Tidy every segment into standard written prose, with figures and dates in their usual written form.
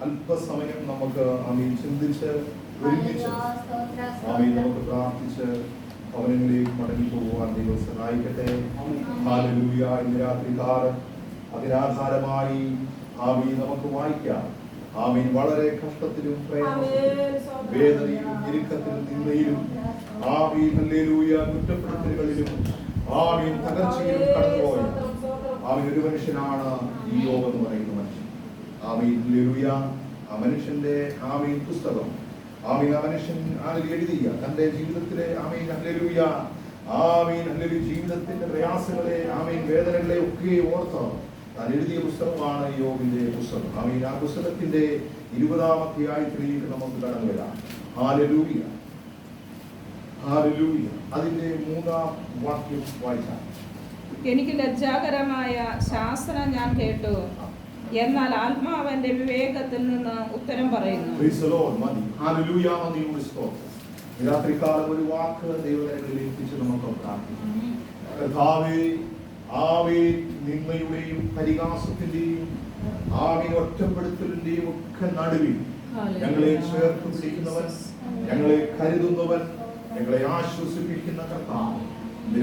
അല്പസമയം നമുക്ക് ചിന്തിച്ച് ഒരുമിച്ച് നമുക്ക് പ്രാർത്ഥിച്ച് ഭവനങ്ങളിലേക്ക് മടങ്ങി പോകുവാൻ ദൈവം സഹായിക്കട്ടെ. ഹല്ലേലൂയ. ഇന്ന് രാത്രികാലം അതിനാധാരമായി നമുക്ക് വായിക്കാം. വളരെ കഷ്ടത്തിലും പ്രയാസത്തിലും വേദനയിലും ഞെരുക്കത്തിലും നിന്ദയിലും ഹല്ലേലൂയ കുറ്റപ്പെടുത്തലുകളിലും തകർച്ചയിലും കടന്നുപോയ ഒരു മനുഷ്യനാണ് ഈ യോബ് എന്ന് പറയുന്ന മനുഷ്യൻ. ഹല്ലേലൂയ. ആ മനുഷ്യന്റെ പുസ്തകം ആ മനുഷ്യൻ എഴുതിയ തന്റെ ജീവിതത്തിലെ ഹല്ലേലൂയ ജീവിതത്തിന്റെ പ്രയാസങ്ങളെ വേദനകളെ ഒക്കെ ഓർത്ത് താൻ എഴുതിയ പുസ്തകമാണ് യോബിന്റെ പുസ്തകം. ആ പുസ്തകത്തിന്റെ 20-ാം അധ്യായത്തിലേക്ക് നമുക്ക് കടന്നു വരാം. ഹല്ലേലൂയ. ഹല്ലേലൂയ. അതിന്റെ 3-ാം വാക്യം വായിക്കാം. എനിക്ക് ലജ്ജാകരമായ ശാസന ഞാൻ കേട്ടു, എന്നാൽ ആത്മാവന്റെ വിവേകത്തിൽ നിന്ന് ഉത്തരം പറയുന്നു. രാത്രികാലം ഒരു വാക്ക് ദൈവകരങ്ങളിലേക്ക് നമുക്ക് പ്രാർത്ഥിക്കാം. നിന്ദയുടെയും പരിഹാസത്തിന്റെയും ഒറ്റപ്പെടുത്തലിന്റെയും ഒക്കെ നടുവിൽ ഞങ്ങളെ ചേർത്ത് പിടിക്കുന്നവൻ, ഞങ്ങളെ കരുതുന്നവൻ, ഞങ്ങളെ ആശ്വസിപ്പിക്കുന്ന കർത്താവ്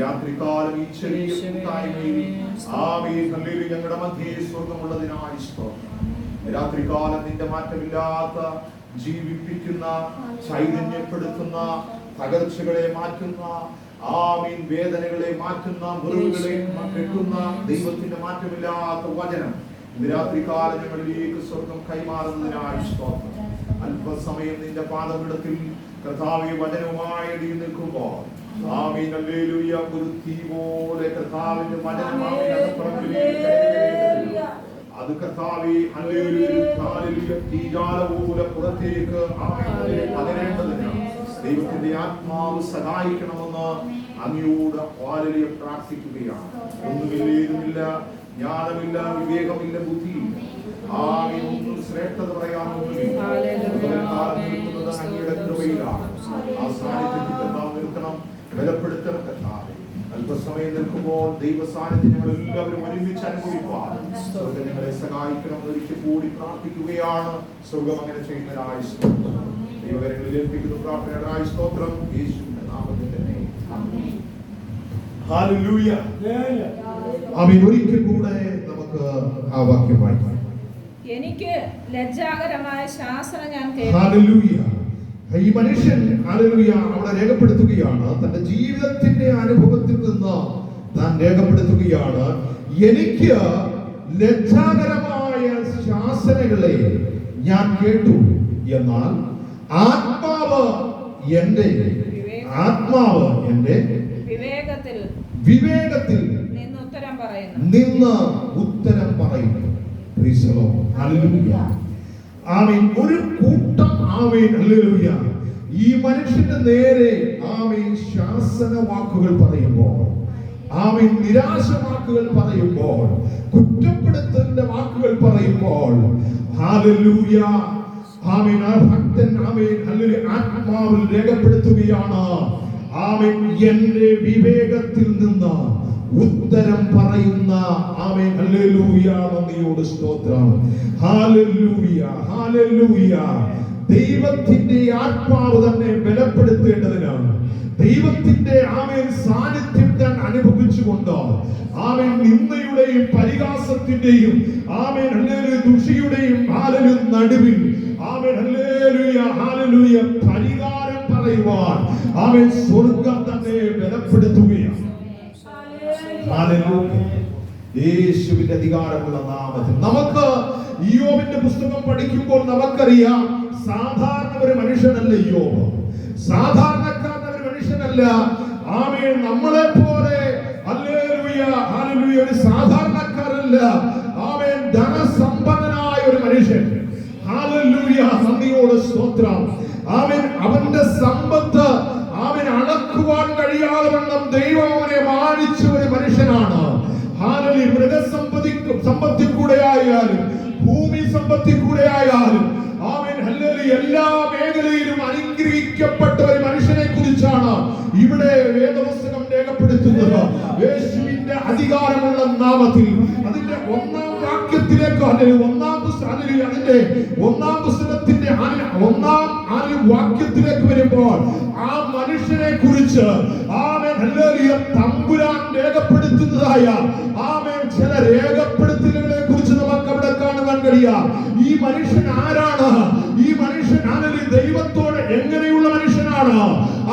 രാത്രികാലം ഈ ചെറിയ കൂട്ടായ്മയിൽ ഞങ്ങളുടെ മധ്യേ സ്വർഗമുള്ളതിനായി സ്തോത്രം. രാത്രികാലം നിന്റെ മാറ്റമില്ലാത്ത ജീവിപ്പിക്കുന്ന, ചൈതന്യപ്പെടുത്തുന്ന, തകർച്ചകളെ മാറ്റുന്ന, വേദനകളെ മാറ്റുന്ന, മുറിവുകളെ കെട്ടുന്ന ദൈവത്തിന്റെ മാറ്റമില്ലാത്ത വചനം ഇന്ന് രാത്രികാലം ഞങ്ങളിലേക്ക് സ്വർഗം കൈമാറുന്നതിനായി സ്തോത്രം. അല്പസമയം നിന്റെ പാദപീഠത്തിൽ കർത്താവേ വചനവുമായി എഴുതി നിൽക്കുമ്പോൾ ഹല്ലേലൂയ ഒരു തീ പോലെ കർത്താവിന്റെ വചനം അത് കർത്താവേ ഹല്ലേലൂയ തീജാല പോലെ പുറത്തേക്ക് പകരേണ്ടതിന് ദൈവത്തിന്റെ ആത്മാവ് സഹായിക്കണമെന്ന് അങ്ങയോട് ഹല്ലേലൂയ പ്രാർത്ഥിക്കുകയാണ്. ഒന്നുമില്ല, ജ്ഞാനമില്ല, വിവേകമില്ല, ബുദ്ധിയില്ല, ഒന്നും ശ്രേഷ്ഠത പറയാനൊന്നുമില്ല. അങ്ങയുടെ കൃപയിലാണ്. ആ സാന്നിധ്യത്തിൽ കർത്താവ് നിർത്തണം, ബലപ്പെടുത്തണം കർത്താവേ. അല്പസമയം നിൽക്കുമ്പോൾ ദൈവ സാന്നിധ്യം ഞങ്ങൾ എല്ലാവരും ഒരുമിച്ച് അനുഭവിപ്പാൻ സ്വർഗ്ഗം ഞങ്ങളെ സഹായിക്കണം ഒരിക്കൽ കൂടി പ്രാർത്ഥിക്കുകയാണ്. സ്വർഗ്ഗം അങ്ങനെ ചെയ്യുന്നതിനായി സ്തോത്രം. ദൈവകരങ്ങളിൽ ഏൽപ്പിക്കുന്ന പ്രാർത്ഥനയായി സ്തോത്രം. യേശുവിന്റെ നാമത്തിൽ തന്നെ ആമേൻ. ഹല്ലേലൂയ. ആമേൻ. ഒരിക്കൽ കൂടെ നമുക്ക് ആ വാക്യം വായിക്കാം. എനിക്ക് ലജ്ജാകരമായ ശാസന ഞാൻ കേട്ടു. ഹല്ലേലൂയ. ഈ മനുഷ്യൻ ഹല്ലേലൂയ അവിടെ രേഖപ്പെടുത്തുകയാണ്, തന്റെ ജീവിതത്തിന്റെ അനുഭവത്തിൽ നിന്ന് താൻ രേഖപ്പെടുത്തുകയാണ്. എനിക്ക് ലജ്ജാകരമായ ശാസനകളെ ഞാൻ കേട്ടു, എന്നാൽ ആത്മാവ് എന്റെ വിവേകത്തിൽ നിന്ന് ഉത്തരം പറയുന്നു. ആമേൻ. ഒരു കൂട്ടം ഹല്ലേലൂയ ഈ മനുഷ്യന്റെ നേരെ ശാസന വാക്കുകൾ പറയുമ്പോൾ, നിരാശ വാക്കുകൾ പറയുമ്പോൾ, കുറ്റപ്പെടുത്തലിന്റെ വാക്കുകൾ പറയുമ്പോൾ ഹല്ലേലൂയ ഭക്തൻ ഹല്ലേലൂയ ആത്മാവിൽ രേഖപ്പെടുത്തുകയാണ്. എന്റെ വിവേകത്തിൽ നിന്ന് ഉത്തരം പറയുന്ന ഹല്ലേലൂയ. നന്ദിയോട് സ്തോത്രം. ഹല്ലേലൂയ. ഹല്ലേലൂയ. ദൈവത്തിന്റെ ആത്മാവ് തന്നെ ബലപ്പെടുത്തേണ്ടതിനാണ്. ദൈവത്തിന്റെ സാന്നിധ്യം ഞാൻ അനുഭവിച്ചുകൊണ്ട് നിന്ദയുടെയും പരിഹാസത്തിന്റെയും ദുഷിയുടെയും നടുവിൽ പരിഹാരം പറയുവാൻ സ്വർഗം തന്നെ ബലപ്പെടുത്തുകയാണ്. യേശുവിന്റെ അധികാരമുള്ള നാമത്തിൽ നമുക്ക് യോബിന്റെ പുസ്തകം പഠിക്കുമ്പോൾ നമുക്കറിയാം, സാധാരണ ഒരു മനുഷ്യനല്ല യോബ്. സാധാരണക്കാരൻ ഒരു മനുഷ്യനല്ല. നമ്മളെ പോലെ ഒരു സാധാരണക്കാരല്ല. ധനസമ്പന്നനായ ഒരു മനുഷ്യൻ. നന്ദിയോട് സ്തോത്രം. അവന്റെ സമ്പത്ത് അളക്കു ദൈവം അവനെ മാനിച്ച ഒരു മനുഷ്യനാണ്. ഹാലലൂയ. മൃഗസമ്പത്തിൽ കൂടെ ആയാലും ഭൂമി സമ്പത്തിൽ കൂടെ ആയാലും ആമേൻ ഹല്ലേലൂയ എല്ലാ മേഖലയിലും അനുഗ്രഹിക്കപ്പെട്ട ഒരു മനുഷ്യനെ കുറിച്ചാണ് ഇവിടെ വേദപുസ്തകം രേഖപ്പെടുത്തുന്നത്. യേശുവിന്റെ അധികാരമുള്ള നാമത്തിൽ അതിന്റെ ഒന്നാം വാക്യത്തിലേക്ക് അതിന്റെ ഒന്നാം പുസ്തകത്തിന്റെ ഒന്നാം വാക്യത്തിലേക്ക് വരുമ്പോൾ ആ മനുഷ്യനെ കുറിച്ച് ആമേൻ ഹല്ലേലൂയ തമ്പുരാൻ രേഖപ്പെടുത്തുന്നതായ ആമേൻ ചില രേഖപ്പെടുത്തലുകളെ കുറിച്ച് നമുക്ക് അവിടെ കാണുവാൻ കഴിയാം. ഈ മനുഷ്യൻ ആരാണ്? ഈ മനുഷ്യൻ ദൈവത്തോട് എങ്ങനെയുള്ള മനുഷ്യനാണ്?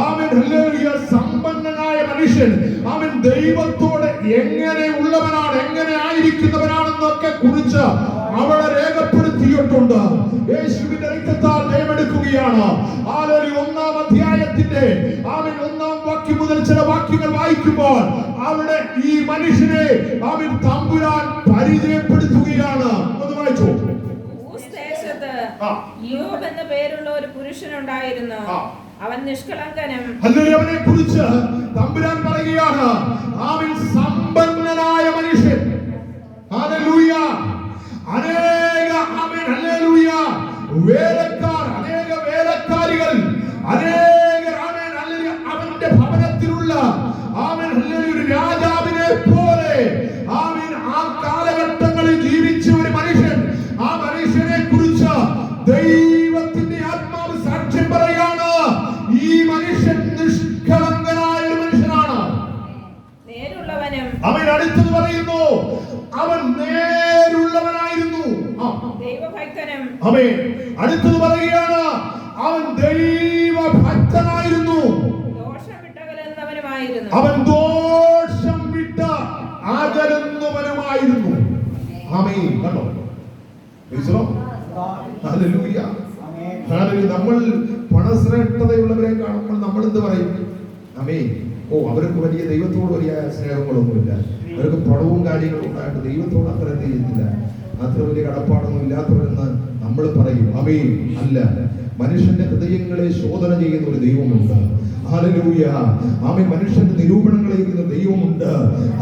Amen hallelujah. സമ്പന്നനായ മനുഷ്യൻ അവൻ ദൈവത്തോട് എങ്ങനെ ഉള്ളവനാണ്, എങ്ങനെ ആയിരിക്കുന്നവനാണെന്നൊക്കെ കുറിച്ച് അവിടെ രേഖപ്പെടുത്തിയിട്ടുണ്ട്. യേശുവിന്റെ രക്തത്താൽ ജയമെടുക്കുകയാണ്. ഒന്നാം അധ്യായത്തിന്റെ ഒന്നാം വാക്യം മുതൽ ചില വാക്യങ്ങൾ വായിക്കുമ്പോൾ അവിടെ ഈ മനുഷ്യനെ അവൻ തമ്പുരാൻ പരിചയപ്പെടുത്തുകയാണ്. ഒന്ന് വായിച്ചോ. യോബ് എന്ന പേരുള്ള ഒരു പുരുഷനുണ്ടായിരുന്നു. അവൻ നിഷ്കളങ്കനും. അവനെ കുറിച്ച് തമ്പുരാൻ പറയുകയാണ്, അവൻ സമ്പന്നനായ മനുഷ്യൻ. ഹല്ലേലൂയ. അനേക ആമേൻ ഹല്ലേലൂയ വേലക്കാർ, അനേക വേലക്കാരികൾ, അനേക ആമേൻ ഹല്ലേലൂയ അവന്റെ ഭവനത്തിലുള്ള ആമേൻ ഹല്ലേലൂയ ഒരു രാജാവിനെ പോലെ ആമേൻ ആ കാലഘട്ടങ്ങളിൽ ജീവിച്ച ഒരു മനുഷ്യൻ. ആ മനുഷ്യനെ കുറിച്ച് ദൈവത്തിന്റെ ആത്മാവ് സാക്ഷ്യം പറയാണ്, ഈ മനുഷ്യൻ നിഷ്കളങ്കനായ ഒരു മനുഷ്യനാണ്. നേരുള്ളവനും. അവൻ അടുത്തത് പറയുന്നു, അവൻ നേരുള്ളവനായിരുന്നു. ദൈവഭക്തനും. ആമേൻ. അടുത്തത് പറയുകയാണ്, അവൻ ദൈവഭക്തനായിരുന്നു. ദോഷം വിട്ടകലുന്നവനുമായിരുന്നു. അവൻ ദോഷം വിട്ട അകലുന്നവനുമായിരുന്നു. ആമേൻ. കണ്ടോ? ഹല്ലേലൂയ. ഹല്ലേലൂയ. നമ്മൾ പണശ്രേഷ്ഠതയുള്ളവരെ കാണുമ്പോൾ നമ്മൾ എന്ത് പറയും? ആമേൻ. അവർക്ക് വലിയ ദൈവത്തോട് വലിയ സ്നേഹങ്ങളൊന്നുമില്ല, അവർക്ക് പണവും കാര്യങ്ങളും ഉണ്ടായിട്ട് ദൈവത്തോട് അത്ര എന്ത് ചെയ്യുന്നില്ല, അത്ര വലിയ കടപ്പാടൊന്നും ഇല്ലാത്തവരെന്ന് നമ്മൾ പറയും. ആമേൻ. അല്ല, മനുഷ്യന്റെ ഹൃദയങ്ങളെ ശോധന ചെയ്യുന്ന ഒരു ദൈവമുണ്ട്. ഹല്ലേലൂയ. ആമേൻ. മനുഷ്യന്റെ നിരൂപണങ്ങളെ ചെയ്യുന്ന ദൈവമുണ്ട്.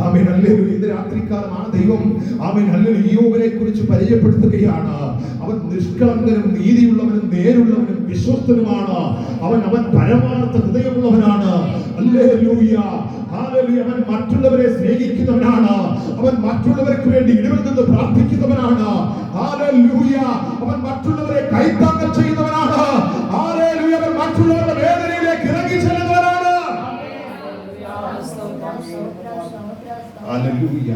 ആമേൻ. ഹല്ലേലൂയ. ഇന്ന് രാത്രികാലം ആ ദൈവം ആമേൻ ഹല്ലേലൂയ യോബിനെ കുറിച്ച് പരിചയപ്പെടുത്തുകയാണ്. അവൻ നിഷ്കളങ്കനും നീതിയുള്ളവനും നേരുള്ളവനും വിശ്വസ്തനുമാണ്. അവൻ പരമാർത്ഥ ഹൃദയമുള്ളവനാണ്. ഹല്ലേലൂയ. ഹല്ലേലൂയ. അവൻ മറ്റുള്ളവരെ സ്നേഹിക്കുന്നവനാണ്. അവൻ മറ്റുള്ളവർക്ക് വേണ്ടി ഇടവിൽ നിന്ന് പ്രാർത്ഥിക്കുന്നവനാണ്. ഹല്ലേലൂയ. അവൻ മറ്റുള്ളവരെ കൈത്താങ്ങൽ ചെയ്യുന്നവനാണ്. ഹല്ലേലൂയ. അവൻ മറ്റുള്ളവരുടെ വേദനയിലേക്ക് ഇറങ്ങി ചെല്ലുന്നവനാണ്. ഹല്ലേലൂയ.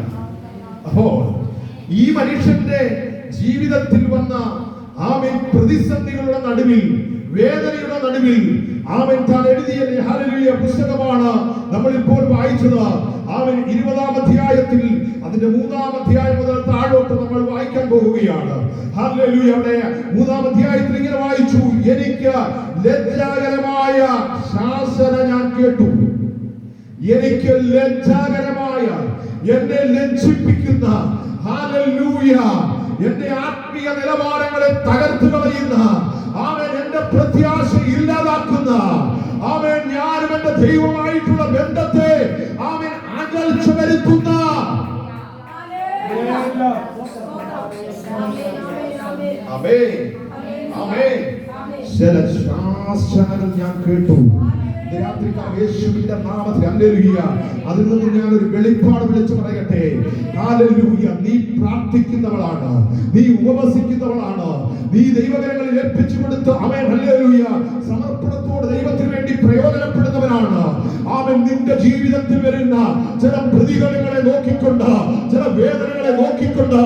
അപ്പോൾ ഈ മനുഷ്യന്റെ ജീവിതത്തിൽ വന്ന ആമേൻ പ്രതിസന്ധികളുടെ നടുവിൽ, വേദനയുടെ നടുവിൽ ആമേൻ താൻ എഴുതിയ ഹല്ലേലൂയ പുസ്തകമാണ് നമ്മൾ ഇപ്പോൾ വായിച്ചത്. ആമേൻ 20-ാം അധ്യായത്തിൽ അതിന്റെ 3-ാം അധ്യായം മുതൽ താഴോട്ട് നമ്മൾ വായിക്കാൻ പോവുകയാണ്. ഹല്ലേലൂയ. അവിടെ 3-ാം അധ്യായത്തിൽ ഇങ്ങനെ വായിച്ചു, എനിക്ക് ലജ്ജാകരമായ ശാസന ഞാൻ കേട്ടു. എനിക്ക് ലജ്ജാകരമായ, എന്നെ ലജ്ജിപ്പിക്കുന്ന, ഹല്ലേലൂയ, എന്റെ ആത്മീയ നിലവാരങ്ങളെ തകർത്തു കളയുന്ന, ആമേൻ എന്റെ പ്രത്യാശ ഇല്ലാതാക്കുന്ന, ആമേൻ ഞാനും എന്റെ ദൈവമായിട്ടുള്ള ബന്ധത്തെ ആമേൻ അകൽച്ച വരുത്തുന്ന ചില ശാസനകൾ ഞാൻ കേട്ടു. യേശുവിന്റെ നാമത്തിൽ ഹല്ലേലൂയ. അതിൽ നിന്ന് ഞാൻ ഒരു വെളിപ്പാട് വിളിച്ചു പറയട്ടെ. ഹല്ലേലൂയ. നീ പ്രാർത്ഥിക്കുന്നവളാണ്, നീ ഉപവസിക്കുന്നവളാണ്, നീ ദൈവകരങ്ങളിൽ ഏൽപ്പിച്ചു കൊടുത്ത് ആമേൻ ഹല്ലേലൂയ സമർപ്പണത്തോടെ ദൈവത്തിന് വേണ്ടി പ്രയോജനപ്പെടുന്നവനാണ്. ആമേൻ. നിന്റെ ജീവിതത്തിൽ വരുന്ന ചില പ്രതികരണങ്ങളെ നോക്കിക്കൊണ്ട്, ചില വേദനകളെ നോക്കിക്കൊണ്ട്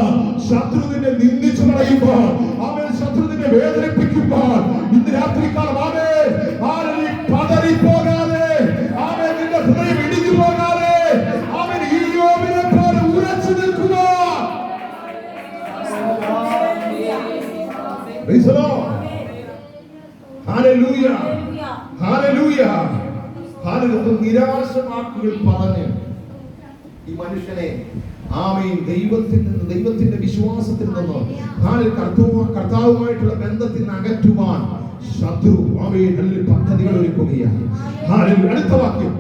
ശത്രു നിന്നെ നിന്ദിച്ചു പറയുമ്പോൾ, ആമേൻ ശത്രു നിന്നെ വേദനിപ്പിക്കുമ്പോൾ ഇന്ന് രാത്രികാലം ആമേൻ പതറിപ്പോകാതെ, ആമേൻ നിന്റെ ഹൃദയം ഇടിഞ്ഞു പോകാതെ, ആമേൻ ഈ യോബിനെ പോലെ ഉറച്ചു നിൽക്കുക. Praise the lord. ഹല്ലേലൂയ. ഹല്ലേലൂയ. ഹല്ലേലൂയ. നിരാശവാക്കുകൾ പറഞ്ഞ് ഈ മനുഷ്യനെ ആമേൻ ദൈവത്തിന്റെ വിശ്വാസത്തിൽ നിന്ന് കർത്താവുമായിട്ടുള്ള ബന്ധത്തിൽ നിന്ന് അകറ്റുവാൻ ശത്രു ആമേൻ പദ്ധതികൾ ഒരുക്കുകയാണ്. അടുത്ത വാക്യം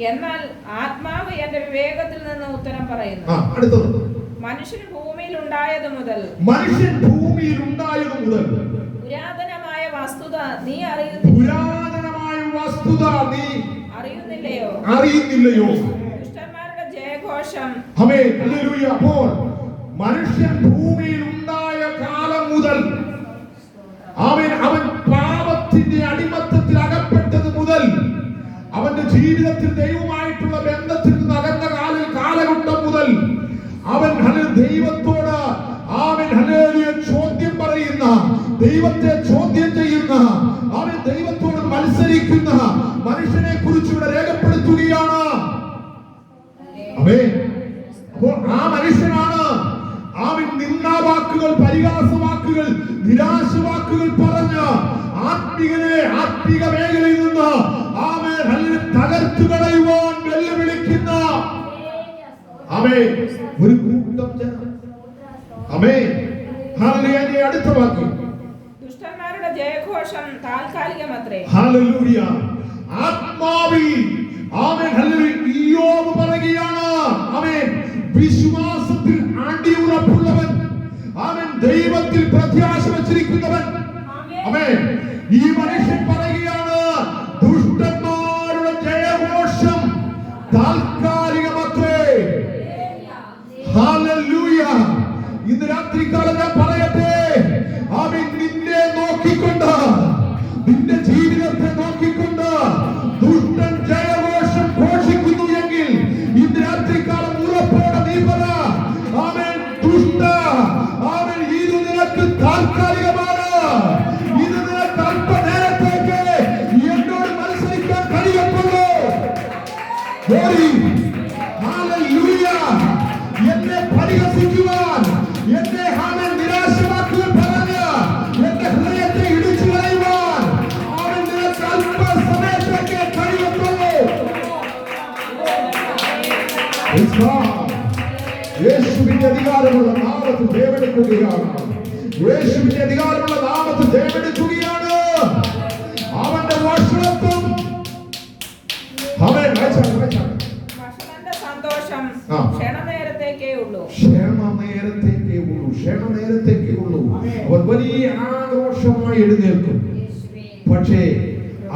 എന്നാൽ ആത്മാവ് എന്റെ വിവേകത്തിൽ നിന്ന് ഉത്തരം പറയുന്നു. അടുത്തത്, മനുഷ്യൻ ഭൂമിയിൽ ഉണ്ടായത് മുതൽ പുരാതനമായ വസ്തുത നീ അറിയുന്നില്ലയോ? ദുഷ്ടന്മാരുടെ ജയഘോഷം. അപ്പോൾ മനുഷ്യൻ ഭൂമിയിൽ ഉണ്ടായ കാലം മുതൽ അവൻ പാപത്തിന്റെ അടിമത്തത്തിൽ അകപ്പെട്ടത് മുതൽ അവന്റെ ജീവിതത്തിൽ ദൈവമായിട്ടുള്ള ബന്ധത്തിൽ നിന്ന് അകന്ന കാലഘട്ടം മുതൽ അവൻ ദൈവത്തോട് ചോദ്യം പറയുന്ന, ദൈവത്തെ ചോദ്യം ചെയ്യുന്ന, അവൻ ദൈവത്തോട് മത്സരിക്കുന്ന മനുഷ്യനെ കുറിച്ച് ഇവിടെ രേഖപ്പെടുത്തുകയാണ്. അപ്പോൾ ആ മനുഷ്യനാണ് അവൻ നിന്ദാവാക്കുകൾ, പരിഹാസവാക്കുകൾ, നിരാശവാക്കുകൾ പറഞ്ഞ് ആത്മീക മേഖലയിൽ നിന്ന് തകർത്തു കളയുവാൻ വെല്ലുവിളിക്കുന്ന ഒരു കൂട്ടം ജനം. അടുത്ത വാക്യം, ദുഷ്ടന്മാരുടെ ജയഘോഷം താൽക്കാലികമത്രേ. ആത്മാവിൽ ഇയ്യോബ് പറയുകയാണ്, വിശ്വാസത്തിൽ അടിയുറപ്പുള്ളവൻ, ദൈവത്തിൽ പ്രത്യാശ വച്ചിരിക്കുന്നവൻ. ഈ മനുഷ്യൻ പറയുകയാണ്, ദുഷ്ടന്മാരുടെ ജയഘോഷം താൽക്കാലികമത്രേ. ഹല്ലേലൂയ. ഇന്ന് രാത്രികാലം ഞാൻ പറയട്ടെ, നിന്നെ നോക്കിക്കൊണ്ട്, നിന്റെ ജീവിതത്തെ നോക്കിക്കൊണ്ട് ദുഷ്ടൻ ജയഘോഷം ഘോഷിക്കുന്നു എങ്കിൽ ഇന്ന് രാത്രികാലം ഉറപ്പോടെ നീ പറ, ദുഷ്ട, ഇത് നിനക്ക് താൽക്കാലികമാണ്. ഇത് നിനക്ക് അല്പനേരത്തേക്ക് എന്നോട് മത്സരിക്കാൻ കഴിയത്തുള്ളൂ. എന്നെ പരിഹസിക്കുവാൻ, എന്നെ നിരാശവാക്കുകൾ പറഞ്ഞ് എന്റെ ഹൃദയത്തെ ഇടിച്ചു കളയുവാൻ നിനക്ക് അല്പസമയത്തേക്ക് കഴിയത്തുള്ളൂ. യേശുവിന്റെ അധികാരമുള്ള നാമത്തിൽ ദേവെടുക്കുകയാണ്. യേശുവിന്റെ അധികാരമുള്ള നാമത്തിൽ ദേവെടുക്കുകയാണ്. അവന്റെ വഷളത്വം, സന്തോഷം ക്ഷണനേരത്തേക്കേ ഉള്ളൂ. അവൻ വലിയ ആഘോഷമായി എഴുന്നേൽക്കും, പക്ഷേ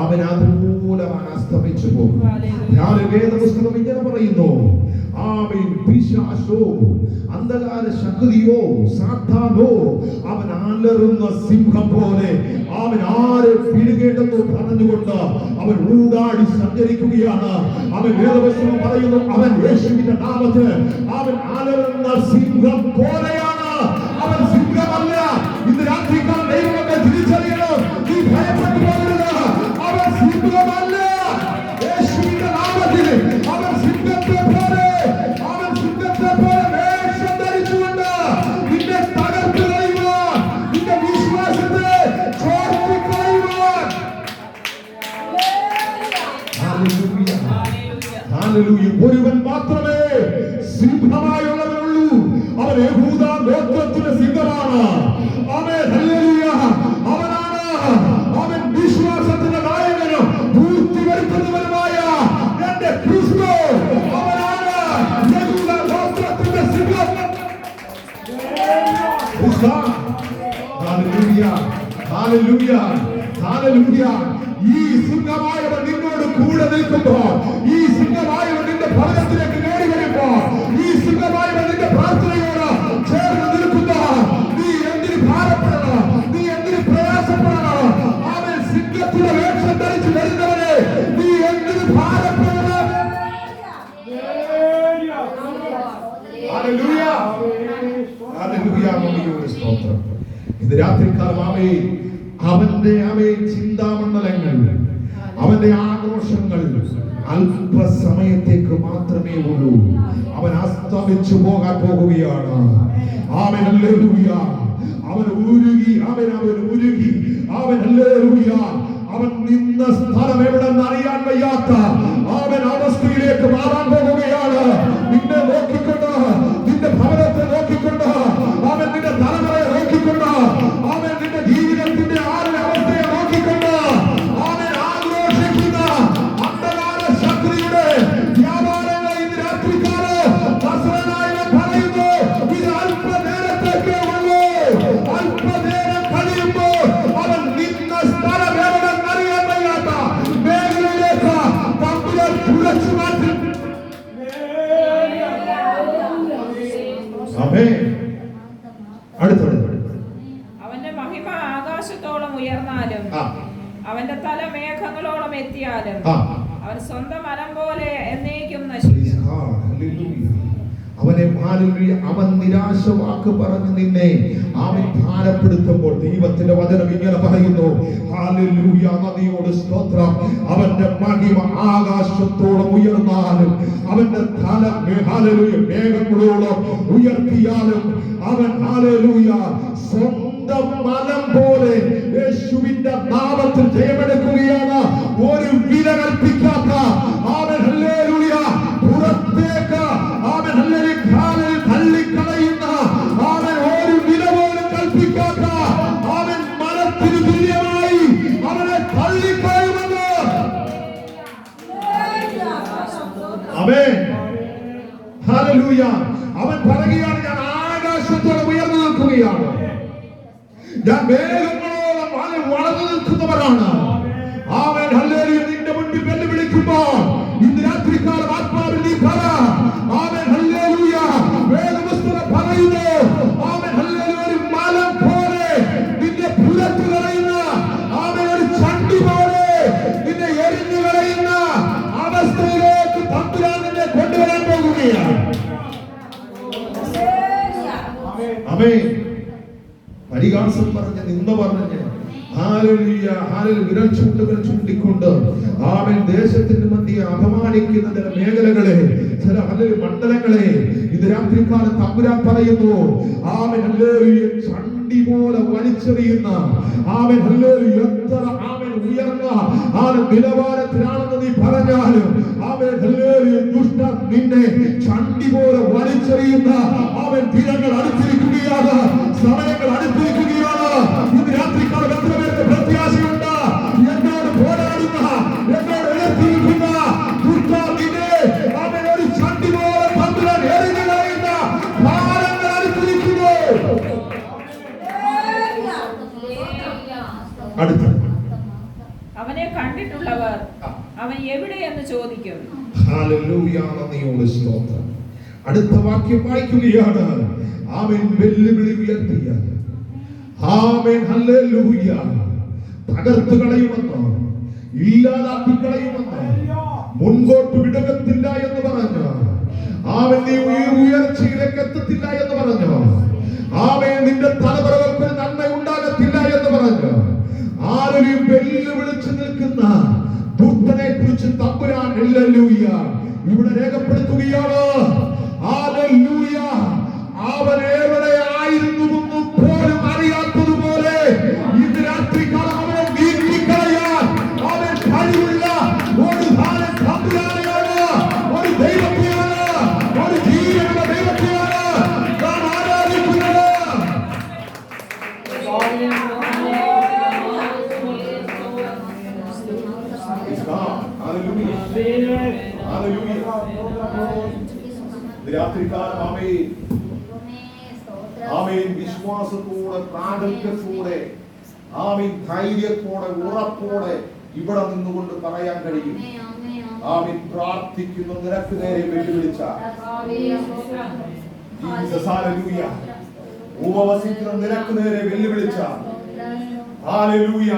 അവൻ അതുപോലെ അസ്തമിച്ചു പോകും. വേദപുസ്തകം ഇങ്ങനെ പറയുന്നു, പിശാചോ, അന്ധകാര ശക്തിയോ, സാത്താനോ, അവൻ അലറുന്ന സിംഹം പോലെ അവൻ ആരെ പിടികേണ്ടെന്ന് പറഞ്ഞുകൊണ്ട് അവൻ ഊടാടി സഞ്ചരിക്കുകയാണ്. അവൻ വേദപുസ്തകം പറയുന്നു, അവൻ യേശുവിന്റെ നാമത്തിൽ അവൻ അലറുന്ന സിംഹം പോലെയാണ്. അവൻ സിംഹമല്ല. ഇന്ന് രാത്രിക്കാലം ദൈവമൊക്കെ തിരിച്ചറിയണം. നീ ഭയപ്പെട്ടു പോകരുത്. അവൻ സിംഹമല്ല. യേശുവിന്റെ നാമത്തിൽ അവൻ സിംഹത്തെ പോലെ വേഷം ധരിച്ചുകൊണ്ട് നിന്നെ തകർത്ത് കളയുവാൻ, നിന്റെ വിശ്വാസത്തെ ചോർത്തി കളയുവാൻ. ഒരുവൻ മാത്രമേ സിംഹമായുള്ളവനുള്ളൂ. അവൻ യഹൂദ ഗോത്രത്തിന്റെ സിംഹമാണ്. അവനാണ് അവൻ വിശ്വാസത്തിന്റെ നായകനും പൂർത്തി വരുത്തുന്നവനുമായ എന്റെ ക്രിസ്തു. അവനാണ് യഹൂദ ഗോത്രത്തിന്റെ സിംഹം. ഈ സിംഹമായവൻ നിന്നോട് കൂടെ നിൽക്കുമ്പോൾ, ഈ സിംഹമായവൻ നിന്റെ ഭവനത്തിലേക്ക് നേടി വരുമ്പോൾ, ഈ സിംഹമായവൻ നിന്റെ പ്രാർത്ഥനയോട് ചേർന്ന് നിൽക്കുമ്പോൾ, നീ എന്തിന് ഭാരപ്പെടണം? നീ എന്തിന് പ്രയാസപ്പെടണം? അവൻ സിംഹത്തിന്റെ വേഷം ധരിച്ച് വരുന്നവരെ നീ എന്തിന് ഭാരപ്പെടണം? ഇന്ന് രാത്രിക്കാലം അവന്റെ ചിന്താമണ്ഡലങ്ങൾ, അവന്റെ ആഘോഷങ്ങൾ അല്പസമയത്തേക്ക് മാത്രമേ ഉള്ളൂ. അവൻ അസ്തമിച്ചു പോകാൻ പോകുകയാണ്. അവൻ ഹല്ലേലൂയ. അവൻ ഉരുകി, അവൻ ഉരുകി, അവൻ ഹല്ലേലൂയ. അവൻ നിന്ന സ്ഥലം എവിടെന്ന് അറിയാൻ വയ്യാത്ത അവൻ അവസ്ഥയിലേക്ക് മാറാൻ പോകുകയാണ്. നിന്നെ നോക്കിക്കൊണ്ട്, നിന്റെ ഭവനത്തെ നോക്കിക്കൊണ്ട്, അവൻ നിന്റെ തലമുറയെ നോക്കിക്കൊണ്ട്, അവൻ നിന്റെ ജീവിതത്തിന്റെ അവസ്ഥയെ നോക്കിക്കൊണ്ട് അവൻ ആഘോഷിക്കുന്ന അന്ധകാര ശക്തിയുടെ മേഘങ്ങളോളം എത്തിയാലും അവൻ സ്വന്തം മരം പോലെ എന്നേക്കും നശിക്കും. അവനെ അവൻ നിരാശ വാക്ക് പറഞ്ഞ് നിന്നെ അവൻ ഭാരപ്പെടുത്തുമ്പോൾ ദൈവത്തിന്റെ വചനം ഇങ്ങനെ പറയുന്നു, ഹല്ലേലൂയ, നദിയോട് സ്തോത്രം. അവന്റെ മഹിമ ആകാശത്തോളം ഉയർന്നാലും അവന്റെ തല ഹല്ലേലൂയ മേഘങ്ങളോളം ഉയർത്തിയാലും അവൻ ഹല്ലേലൂയ സ്വന്തം മനം പോലെ യേശുവിന്റെ നാമത്തിൽ ജയമെടുക്കുകയാണ്. ഒരു വില കൽപ്പിക്കാത്ത അവൻ ഹല്ലേലൂയ പുറത്തേക്ക് അവൻ ഹല്ലേലൂയ കാലിൽ തള്ളിക്കളയുന്ന അവൻ ഒരു വില പോലും കൽപ്പിക്കാത്ത അവൻ മരത്തിന് തുല്യമായി അവനെ തള്ളിക്കളയുമെന്ന്. ആമേൻ, ഹല്ലേലൂയ. അവൻ പറയുകയാണ്, ഞാൻ ആകാശത്തോടെ ഉയർന്നു നിൽക്കുകയാണ്, ഞാൻ മേഘങ്ങളോളം വളർന്നു നിൽക്കുന്നവരാണ്. അവൻ ഹല്ലേലൂയ നിന്റെ മുൻപിൽ വെല്ലുവിളിക്കുമ്പോൾ ഇന്ന് രാത്രികാലം ആത്മാവിൽ നീ പറ, അവൻ ഹല്ലേലൂയ വേദപുസ്തകം പറയുന്നു, അവൻ ഹല്ലേലൂയ ഒരു മലം പോലെ നിന്നെ പുറത്തു കളയുന്ന, അവൻ ഒരു ചണ്ടി പോലെ നിന്നെ എറിഞ്ഞു കളയുന്ന അവസ്ഥയിലേക്ക് തമ്പുരാൻ നിന്നെ കൊണ്ടുവരാൻ പോകുകയാണ്. ആമേൻ. പരിഹാസം പറഞ്ഞ് നിന്ന പറഞ്ഞ് ഹല്ലേലൂയ ഹല്ലേലൂയ വിരൽ ചൂണ്ടുകൾ ചൂണ്ടിക്കൊണ്ട് ആമേൻ ദേശത്തിന്റെ മധ്യേ അപമാനിക്കുന്ന ചില മേഖലകളെ, ചില ഹല്ലേലൂയ മണ്ഡലങ്ങളെ ഇത് രാത്രികാലം തമ്പുരാൻ പറയുന്നു, ആമേൻ ഹല്ലേലൂയ ചണ്ടി പോലെ വലിച്ചെറിയുന്ന, ആമേൻ ഹല്ലേലൂയ എത്ര ആമേൻ ഉയർന്ന ആമേൻ നിലവാരത്തിലാണെന്ന് നീ പറഞ്ഞാലും ആമേൻ ഹല്ലേലൂയ ദുഷ്ട നിന്നെ ചണ്ടി പോലെ വലിച്ചെറിയുന്ന ആമേൻ ദിനങ്ങൾ അടുത്തിരിക്കുകയാണ്, സമയങ്ങൾ അടുത്തിരിക്കുകയാണ്. ഇന്ന് രാത്രികാലം എത്ര പേർക്ക് പ്രത്യാശയുണ്ട്? എന്നോട് പോരാടുന്ന, എന്നോട് എതിർത്തിരിക്കുന്ന ദുർഗാവിനെ അവൻ ഒരു ചണ്ടി പോലെ തമ്പുരാൻ എറിഞ്ഞു കളയുന്ന കാലങ്ങൾ അടുത്തിരിക്കുന്നു. അവനെ കണ്ടിട്ടുള്ളവർ അവൻ എവിടെയെന്ന് ചോദിക്കും. ഹല്ലേലൂയ, നന്ദിയോട് സ്തോത്രം. അടുത്ത വാക്യം വായിക്കുകയാണ്, അവൻ വെല്ലുവിളി ഉയർത്തിയ, ആമേൻ ഹല്ലേലൂയ തകർത്ത് കളയുമെന്ന്, ഇല്ലാതാക്കി കളയുമെന്ന്, മുൻപോട്ട് വിടകത്തില്ല എന്ന് പറഞ്ഞു, അവൻ നീ ഉയർച്ചയിലേക്ക് എത്തത്തില്ല എന്ന് പറഞ്ഞു, ആമേൻ നിന്റെ തലമുറകൾക്ക് നന്മ ഉണ്ടാകത്തില്ല എന്ന് പറഞ്ഞു, ആരെയും വെല്ലുവിളിച്ച് നിൽക്കുന്ന ദുഷ്ടനെ കുറിച്ച് തമ്പുരാൻ ഹല്ലേലൂയ ഇവിടെ രേഖപ്പെടുത്തുകയാണ്. ഹല്ലേലൂയ, അവൻ എവിടെ ആയിരുന്നുവെന്ന് പോലും അറിയാത്തതുപോലെ ഇന്ന് രാത്രികാലം അവനെ നീക്കിക്കളയാൻ അവൻ കഴിവുള്ള ഒരു കാലം തമ്പുരാനെയാണ്, ഒരു ദൈവത്തെയാണ്, ഒരു ജീവനുള്ള ദൈവത്തെയാണ് നാം ആരാധിക്കുന്നത്. രാത്രികാലം ആമേൻ വിശ്വാസത്തോടെ, പ്രാഗൽഭ്യത്തോടെ, ആമേൻ ധൈര്യത്തോടെ, ഉറപ്പോടെ ഇവിടെ നിന്നുകൊണ്ട് പറയാൻ കഴിയും, ആമേൻ പ്രാർത്ഥിക്കുന്ന നിനക്ക് നേരെ വെല്ലുവിളിച്ച, ഉപവസിക്കുന്ന നിനക്ക് നേരെ വെല്ലുവിളിച്ച, ഹല്ലേലൂയ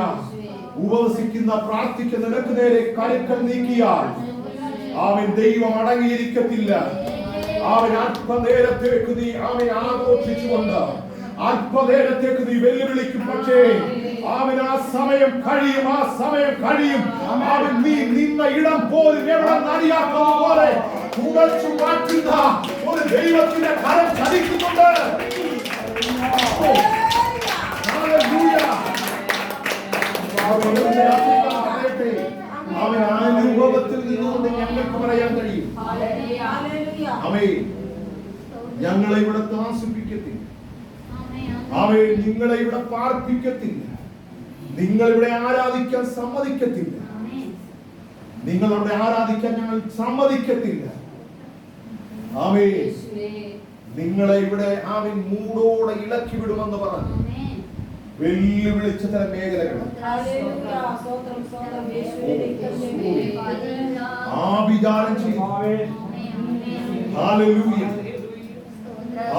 ഉപവസിക്കുന്ന പ്രാർത്ഥിക്കുന്ന നിനക്ക് നേരെ കരുക്കൾ നീക്കിയാൽ അവൻ ദൈവം അടങ്ങിയിരിക്കത്തില്ല. അവൻ അല്പനേരത്തേക്ക് നീ അവൻ ആഘോഷിച്ചുകൊണ്ട് അല്പനേരത്തേക്ക് നീ വെല്ലുവിളിക്കും, പക്ഷേ അവൻ ആ സമയം കഴിയും, ആ സമയം കഴിയും. അവൻ നീ നിന്ന ഇടം പോലും എവിടെ നടിയാക്കുന്ന പോലെ തുടച്ചു മാറ്റുന്ന ഒരു ദൈവത്തിന്റെ കരം ചലിക്കുന്നുണ്ട്. അവൻ ആ അനുഭവത്തിൽ നിന്നുകൊണ്ട് ഞങ്ങൾക്ക് പറയാൻ കഴിയും, ആമേൻ ഞങ്ങളെ ഇവിടെ താമസിപ്പിക്കത്തില്ല, ആമേൻ നിങ്ങളെ ഇവിടെ പാർപ്പിക്കത്തില്ല, നിങ്ങളിവിടെ ആരാധിക്കാൻ സമ്മതിക്കത്തില്ല, നിങ്ങളവിടെ ആരാധിക്കാൻ ഞങ്ങൾ സമ്മതിക്കത്തില്ല. ആമേൻ നിങ്ങളെ ഇവിടെ ആമേൻ മൂടോടെ ഇളക്കി വിടുമെന്ന് പറഞ്ഞു വെല്ലുവിളിച്ച ചില മേഖലകൾ ആഭിചാരം ചെയ്തു. ഹല്ലേലൂയ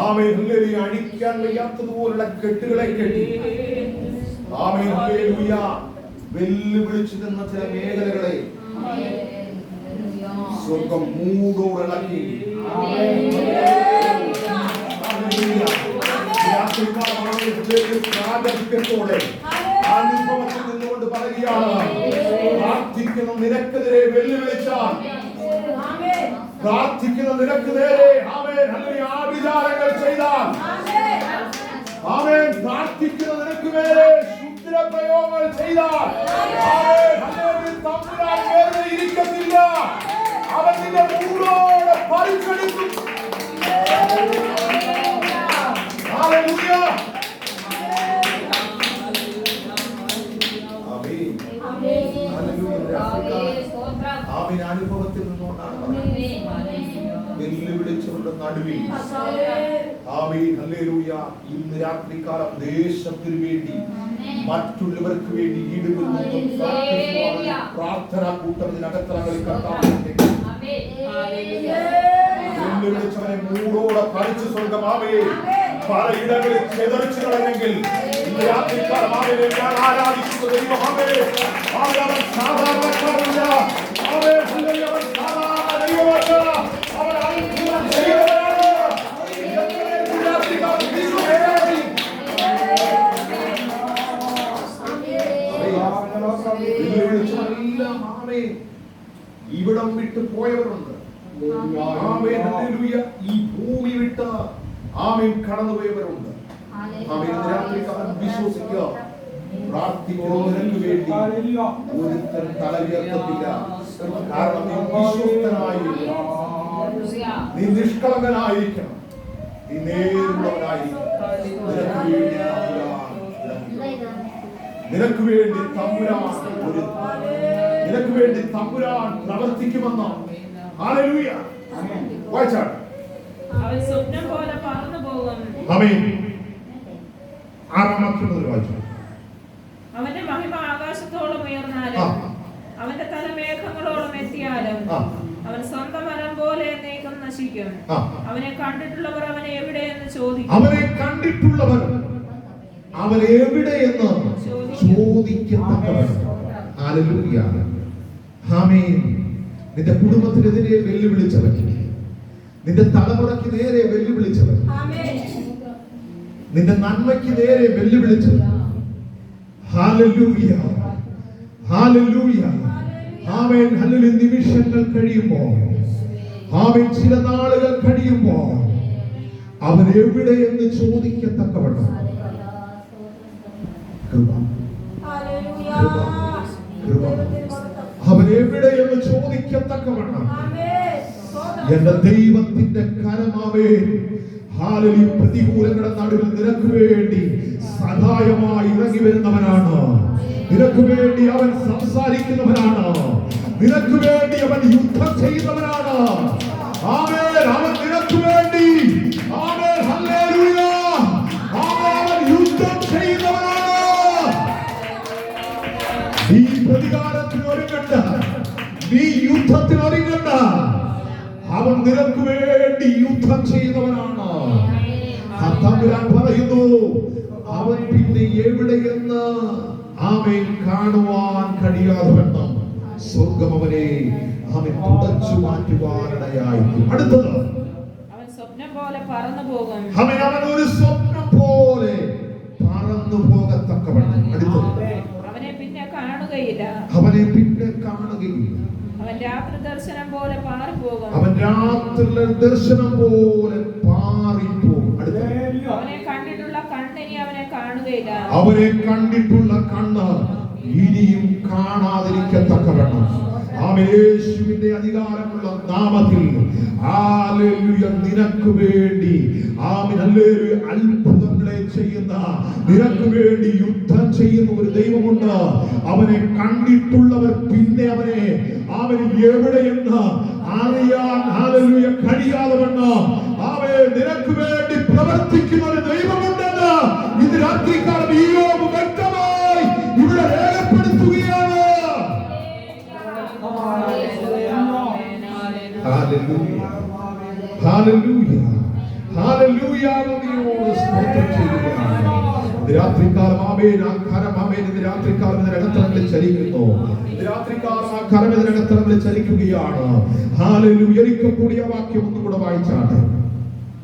ആമേൻ ഹല്ലേലൂയ അഴിക്കാൻ വയ്യാത്തതുപോലുള്ള കെട്ടുകളെ കെട്ടി. ആമേൻ ഹല്ലേലൂയ വെല്ലുവിളിച്ചു നിന്ന ചില മേഖലകളെ സ്വർഗം മൂടോടിളക്കി. പ്രാഗൽഭ്യത്തോടെ അനുഭവത്തിൽ നിന്നുകൊണ്ട് പറയുകയാണ്, പ്രാർത്ഥിക്കുന്ന നിനക്കെതിരെ വെല്ലുവിളിച്ചാൽ, പ്രാർത്ഥിക്കുന്ന നിനക്ക് നേരെ ആവിചാരങ്ങൾ ചെയ്താൽ, പ്രാർത്ഥിക്കുന്ന നിനക്ക് നേരെ ക്ഷുദ്രപ്രയോഗങ്ങൾ ചെയ്താൽ, തമ്പുരാൻ വെറുതെ ഇരിക്കത്തില്ല. അവൻ നിന്റെ മൂടോടെ പരിഗണിക്കും. ഹല്ലേലൂയ. ആമേൻ. ആമേൻ. അനുഭവത്തിൽ നിന്നുകൊണ്ടാണ് വെല്ലുവിളിച്ചവരുടെ നടുവിൽ ആമേൻ ഹല്ലേലൂയ ഇന്ന് രാത്രികാലം ദേശത്തിന് വേണ്ടി മറ്റുള്ളവർക്ക് വേണ്ടി ഈടുകൊള്ളുന്ന പ്രാർത്ഥനാ കൂട്ടത്തിനകത്തറങ്ങളിൽ കർത്താവിന്റെ വെല്ലുവിളിച്ചവനെ മൂടോടെ പറിച്ചു സ്വർഗമാവേ പലയിടങ്ങളിൽ ചെതറിച്ചു കളഞ്ഞെങ്കിൽ ഇന്ന് രാത്രികാലം അവനെ ഞാൻ ആരാധിക്കുന്ന ദൈവമേ, അവൻ സാധാരണക്കാരല്ല, അവൻ സാധാരണ ദൈവമല്ല, അവൻ അത്ഭുതം ചെയ്യുന്നവനാണ്. ഇവിടം വിട്ട് പോയവരുണ്ട്. Amen hallelujah. ഈ ഭൂമി വിട്ട് ആമേൻ കടന്നുപോയവരുണ്ട്. ആമേൻ. രാത്രികാലം വിശ്വസിക്കുക, പ്രാർത്ഥിക്കുന്നതിനു വേണ്ടി ഒരുത്തൻ തല ഉയർത്തത്തില്ല. കാരണം നീ വിശ്വസ്തനായിരിക്കണം, നീ നിഷ്കളങ്കനായിരിക്കണം, നീ നേരുള്ളവനായിരിക്കണം. നിനക്ക് വേണ്ടി തമ്പുരാൻ പ്രവർത്തിക്കുമെന്ന്. ഹല്ലേലൂയ. വായിച്ചാട്ടെ. അവൻ സ്വപ്നം പോലെ പറന്നു പോകും. ആമേൻ. ആറാമത്തെ വായിച്ചു. അവന്റെ മഹിമ ആകാശത്തോളം ഉയർന്നാലും അവന്റെ തല മേഘങ്ങളോളം എത്തിയാലും അവൻ സ്വന്തം മരം പോലെ എന്നേക്കും നശിക്കും. അവനെ കണ്ടിട്ടുള്ളവർ അവനെ എവിടെയെന്ന് ചോദിക്കും. അവനെ കണ്ടിട്ടുള്ളവർ അവൻ എവിടെയെന്ന് ചോദിക്കത്തക്കവണ്ണം. ഹല്ലേലൂയ. ആമേൻ. നിന്റെ കുടുംബത്തിനെതിരെ വെല്ലുവിളിച്ചവൻ, നിന്റെ തലമുറയ്ക്ക് നേരെ വെല്ലുവിളിച്ചവൻ, നിന്റെ നന്മയ്ക്ക് നേരെ വെല്ലുവിളിച്ചവൻ. ഹല്ലേലൂയ. ഹല്ലേലൂയ. ആമേൻ. ഹല്ലേലൂയ. നിമിഷങ്ങൾ കഴിയുമ്പോൾ, ആമേൻ, ചില നാളുകൾ കഴിയുമ്പോൾ അവൻ എവിടെയെന്ന് ചോദിക്കത്തക്കവണ്ണം അവൻ എവിടെയെന്ന് ചോദിക്കത്തക്കവണ്ണം എന്റെ ദൈവത്തിന്റെ കരമാവേ ഹാലലി പ്രതികൂലങ്ങളുടെ നടുവിൽ നിനക്ക് വേണ്ടി സഹായമായി ഇറങ്ങി വരുന്നവനാണ്. നിനക്ക് വേണ്ടി അവൻ സംസാരിക്കുന്നവനാണ്. നിനക്ക് വേണ്ടി അവൻ യുദ്ധം ചെയ്യുന്നവനാണ്. ആമേൻ. അവൻ നിനക്ക് വേണ്ടി ആമേൻ ഹല്ലേലൂയ അവൻ യുദ്ധം ചെയ്യുന്നവനാണ്. നീ പ്രതികാരത്തിന് ഒരുങ്ങണ്ട, നീ യുദ്ധത്തിന് ഒരുങ്ങണ്ട. അവൻ നിനക്ക് വേണ്ടി യുദ്ധം ചെയ്യുന്നവനാണ്. തമ്പുരാൻ പറയുന്നു, അവൻ പിന്നെ എവിടെയെന്ന് ആമേൻ കാണുവാൻ കഴിയാതെവണ്ണം സ്വർഗം അവനെ അവൻ തുടച്ചു മാറ്റുവാനിടയായിരിക്കും. അടുത്തത് അവൻ സ്വപ്നം പോലെ പറന്നു പോകും. അവൻ ഒരു സ്വപ്നം പോലെ പറന്നു പോകത്തക്കവണ്ണം. അടുത്തത് അവനെ പിന്നെ കാണുകയില്ല. അവനെ പിന്നെ കാണുകയില്ല. അവൻ രാത്രി ദർശനം പോലെ പാറിപ്പോകും. അവൻ രാത്രിയിലെ ദർശനം പോലെ പാറിപ്പോകും. അടുത്തത് അവനെ കണ്ടിട്ടുള്ള കണ്ണിനി അവനെ കാണുകയില്ല. അവനെ കണ്ടിട്ടുള്ള കണ്ണ് ഇനിയും കാണാതിരിക്കത്തക്കവണ്ണം യേശുവിന്റെ അധികാരമുള്ള നാമത്തിൽ ഹല്ലേലൂയ നിനക്ക് വേണ്ടി ഹല്ലേലൂയ അത്ഭുതങ്ങളെ ചെയ്യുന്ന, നിനക്ക് വേണ്ടി യുദ്ധം ചെയ്യുന്ന ഒരു ദൈവമുണ്ട്. അവനെ കണ്ടിട്ടുള്ളവർ പിന്നെ അവനെ എവിടെയെന്ന് അറിയാൻ ഹല്ലേലൂയ കഴിയാതെവണ്ണം നിനക്ക് വേണ്ടി പ്രവർത്തിക്കുന്ന ഒരു ദൈവമുണ്ടെന്ന് ഇത് രാത്രികാലം ഇയ്യോബ് വ്യക്തമായി ഇവിടെ രേഖപ്പെടുത്തുകയാണ്. ഹല്ലേലൂയ. ഹല്ലേലൂയ. ഹല്ലേലൂയ. രാത്രികാലം ആമേൻ ആ കരം ആമേൻ ഇന്ന് രാത്രികാലം ഇതിനകത്തങ്ങളിൽ ചലിക്കുന്നു. രാത്രികാലം ആ കരം ഇതിനകത്തങ്ങളിൽ ചലിക്കുകയാണ്. ഹല്ലേലൂയ. ഒരിക്കൽ കൂടി ആ വാക്യം ഒന്നും കൂടെ വായിച്ചാണ്.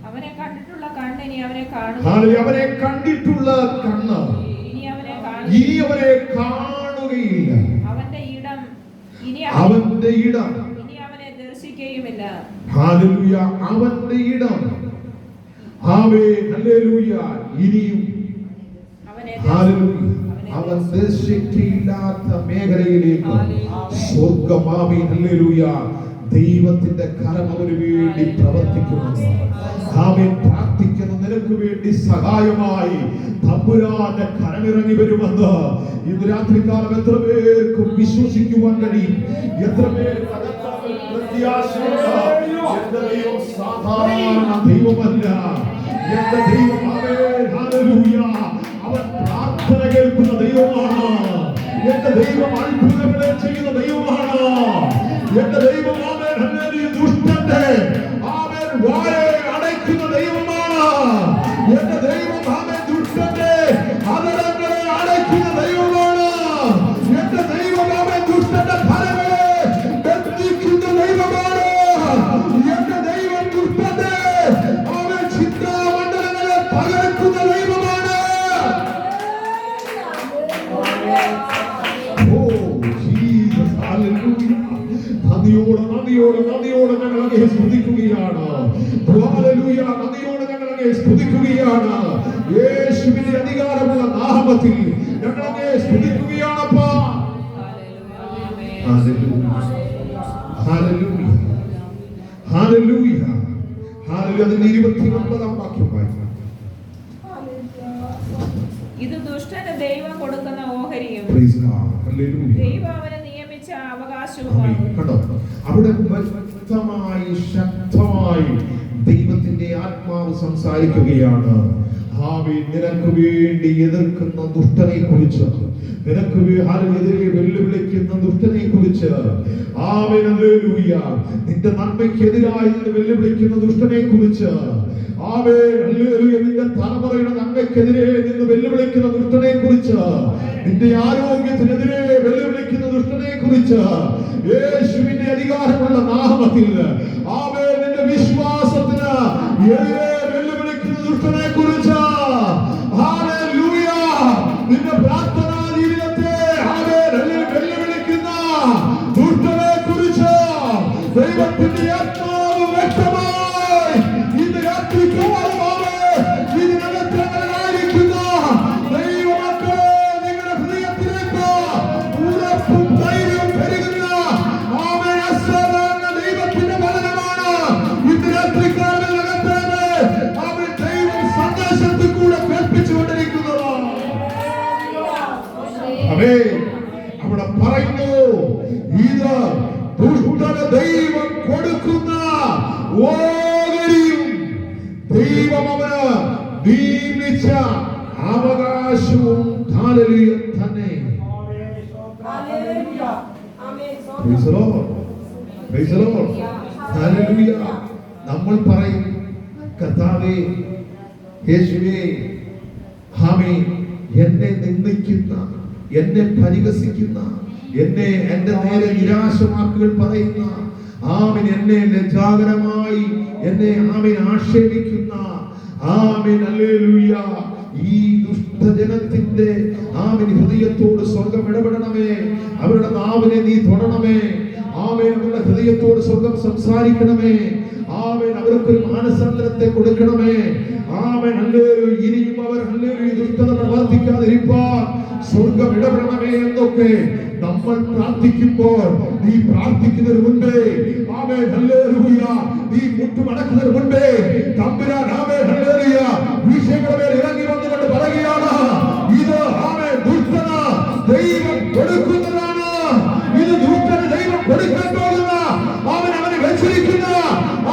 അവനെ കണ്ടിട്ടുള്ള കണ്ണ് ഇനി അവനെ കാണും. ഹല്ലേലൂയ. അവനെ കണ്ടിട്ടുള്ള കണ്ണ് ഇനി അവനെ കാണുകയില്ല. അവന്റെ ഇടം ഇനി അവനെ ദർശിക്കുകയുമില്ല. ഹല്ലേലൂയ. അവന്റെ ഇടം ആമേൻ ഹല്ലേലൂയ ഇനിയും അവൻ ദർശിക്കില്ലാത്ത മേഖലയിലേക്ക് സ്വർഗ്ഗം ആമേൻ ഹല്ലേലൂയ ദൈവത്തിന്റെ കരം അവന് വേണ്ടി പ്രവർത്തിക്കുമെന്ന് ആമേൻ പ്രാർത്ഥിക്കുന്ന നിനക്ക് വേണ്ടി സഹായമായി തമ്പുരാന്റെ കരമിറങ്ങി വരുമെന്ന് ഇന്ന് രാത്രികാലം എത്ര പേർക്കും വിശ്വസിക്കുവാൻ കഴിയും? എത്ര പേർക്ക് എന്റെ ദൈവം സാധാരണ ദൈവമല്ല. എന്റെ ദൈവം ഹല്ലേലൂയ അവൻ പ്രാർത്ഥന കേൾക്കുന്ന ദൈവമാണ്. എന്റെ ദൈവം അത്ഭുതങ്ങളെ ചെയ്യുന്ന ദൈവമാണ്. എന്റെ ദൈവം ആമേൻ ഹല്ലേലൂയ ദുഷ്ടന്റെ ആമേൻ വായെ അടയ്ക്കുന്ന ദൈവമാണ്. എന്റെ ദൈവം ആമേൻ ദുഷ്ടന്റെ അതരങ്ങളെ അടയ്ക്കുന്ന ദൈവമാണ്. എന്റെ ദൈവം ആമേൻ ദുഷ്ടന്റെ ഫലങ്ങളെ ബന്ധിക്കുന്ന ദൈവമാണ്. എന്റെ ദൈവം ദുഷ്ടന്റെ ആമേൻ ചിന്താമണ്ഡലങ്ങളെ തകർക്കുന്ന ദൈവമാണ്. നദിയോട് ഞങ്ങൾ അങ്ങയെ സ്തുതിക്കുകയാണ്. ഹല്ലേലൂയ. നദിയോട് ഞങ്ങൾ അങ്ങയെ സ്തുതിക്കുകയാണ്. യേശുവിന്റെ അധികാരമുള്ള നാമത്തിൽ ഞങ്ങൾ അങ്ങയെ സ്തുതിക്കുകയാണപ്പാ. ഹല്ലേലൂയ. ഹല്ലേലൂയ. ഹല്ലേലൂയ. ഹല്ലേലൂയ. അതിന്റെ 29-ാം വാക്യം വായിക്കാം. ഇത് ദുഷ്ടന് ദൈവം കൊടുക്കുന്ന ഓഹരിയും ദൈവം അവനെ നിയമിച്ച അവകാശവുമാണ്. അവിടെ വ്യക്തമായി ശക്തമായി ദൈവത്തിന്റെ ആത്മാവ് സംസാരിക്കുകയാണ്. ആമേൻ. നിനക്ക് വേണ്ടി എതിർക്കുന്ന ദുഷ്ടനെ കുറിച്ച്, നിനക്ക് എതിരെ വെല്ലുവിളിക്കുന്ന ദുഷ്ടനെ കുറിച്ച്, ആമേൻ ഹല്ലേലൂയ നിന്റെ നന്മയ്ക്കെതിരായി വെല്ലുവിളിക്കുന്ന ദുഷ്ടനെ കുറിച്ച്, ആമേൻ ഹല്ലേലൂയ നിന്റെ തലമുറയുടെ നന്മയ്ക്കെതിരെ നിന്ന് വെല്ലുവിളിക്കുന്ന ദുഷ്ടനെ കുറിച്ച്, നിന്റെ ആരോഗ്യത്തിനെതിരെ വെല്ലുവിളിക്കുന്ന ദുഷ്ടനെ കുറിച്ച് യേശുവിന്റെ അധികാരമുള്ള നാമത്തിൽ ആമേൻ നിന്റെ വിശ്വാസത്തിന് എതിരെ വെല്ലുവിളിക്കുന്ന ദുഷ്ടനെ കുറിച്ച്, ഹല്ലേലൂയ നിന്റെ പ്രാർത്ഥനാ ജീവിതത്തെ ആമേൻ വെല്ലുവിളിക്കുന്ന ദുഷ്ടനെ കുറിച്ച് ദൈവത്തിന്റെ ആത്മാവ് വ്യക്തമായി ഇന്ന് രാത്രികാലമാണ് ഇതിനകത്തങ്ങളായിരിക്കുന്ന ദൈവമക്കളെ നിങ്ങളുടെ ഹൃദയത്തിലേക്ക് ഉറപ്പും ധൈര്യവും പെരുകുന്ന ആമേൻ അസാധാരണ ദൈവത്തിന്റെ വചനമാണ് ഇന്ന് രാത്രികാലത്തിനകത്തേക്ക് ആമേൻ ദൈവം സന്ദേശത്തിൽ കൂടെ കേൾപ്പിച്ചുകൊണ്ടിരിക്കുന്നത്. ആമേൻ. അവിടെ പറയുന്നു ഇത് ദുഷ്ടന് ദൈവം കൊടുക്കുന്ന ഓഹരിയും ദൈവം അവന് നിയമിച്ച അവകാശവും ഹല്ലേലൂയ തന്നെ. Praise the Lord. Praise the Lord. Hallelujah. നമ്മൾ പറയും കർത്താവേ യേശുവേ ആമേൻ എന്നെ നിന്ദിക്കുന്ന, എന്നെ പരിഹസിക്കുന്ന, എന്നെ എന്റെ നേരെ നിരാശവാക്കുകൾ പറയുന്ന, ആമേൻ എന്നെ ലജ്ജാകരമായി എന്നെ ആമേൻ ആക്ഷേപിക്കുന്ന, ആമേൻ ഹല്ലേലൂയ ഈ ദുഷ്ടജനത്തിന്റെ ആമേൻ ഹൃദയത്തോട് സ്വർഗ്ഗം ഇടപെടണമേ. അവരുടെ നാവിനെ നീ തൊടണമേ. ആമേൻ അവരുടെ ഹൃദയത്തോട് സ്വർഗ്ഗം സംസാരിക്കണമേ. ആമേൻ അവർക്കൊരു മാനസാന്തരത്തെ കൊടുക്കണമേ. ആമേൻ ഹല്ലേലൂയ. ഇനിയും അവർ ഹല്ലേലൂയ ദുഷ്ടത പ്രവർത്തിക്കാതിരിപ്പാൻ സ്വർഗ്ഗം ഇടപെടണമേ എന്നൊക്കെ നമ്മൾ പ്രാർത്ഥിക്കുമ്പോൾ, നീ പ്രാർത്ഥിക്കുന്നതിന് മുൻപേ ആമേൻ ഹല്ലേലൂയ നീ മുട്ടുമടക്കുന്നതിന് മുൻപേ തമ്പുരാൻ ആമേൻ ഹല്ലേലൂയ വിഷയങ്ങളുടെ ഇറങ്ങി വന്നുകൊണ്ട് പറയുകയാണ്, ഇത് ആമേൻ ദുഷ്ടന ദൈവം കൊടുക്കുന്നതാണ്. ഇത് ദുഷ്ടന് ദൈവം കൊടുക്കാൻ പോകുന്ന അവൻ അവനെ വെച്ചിരിക്കുന്ന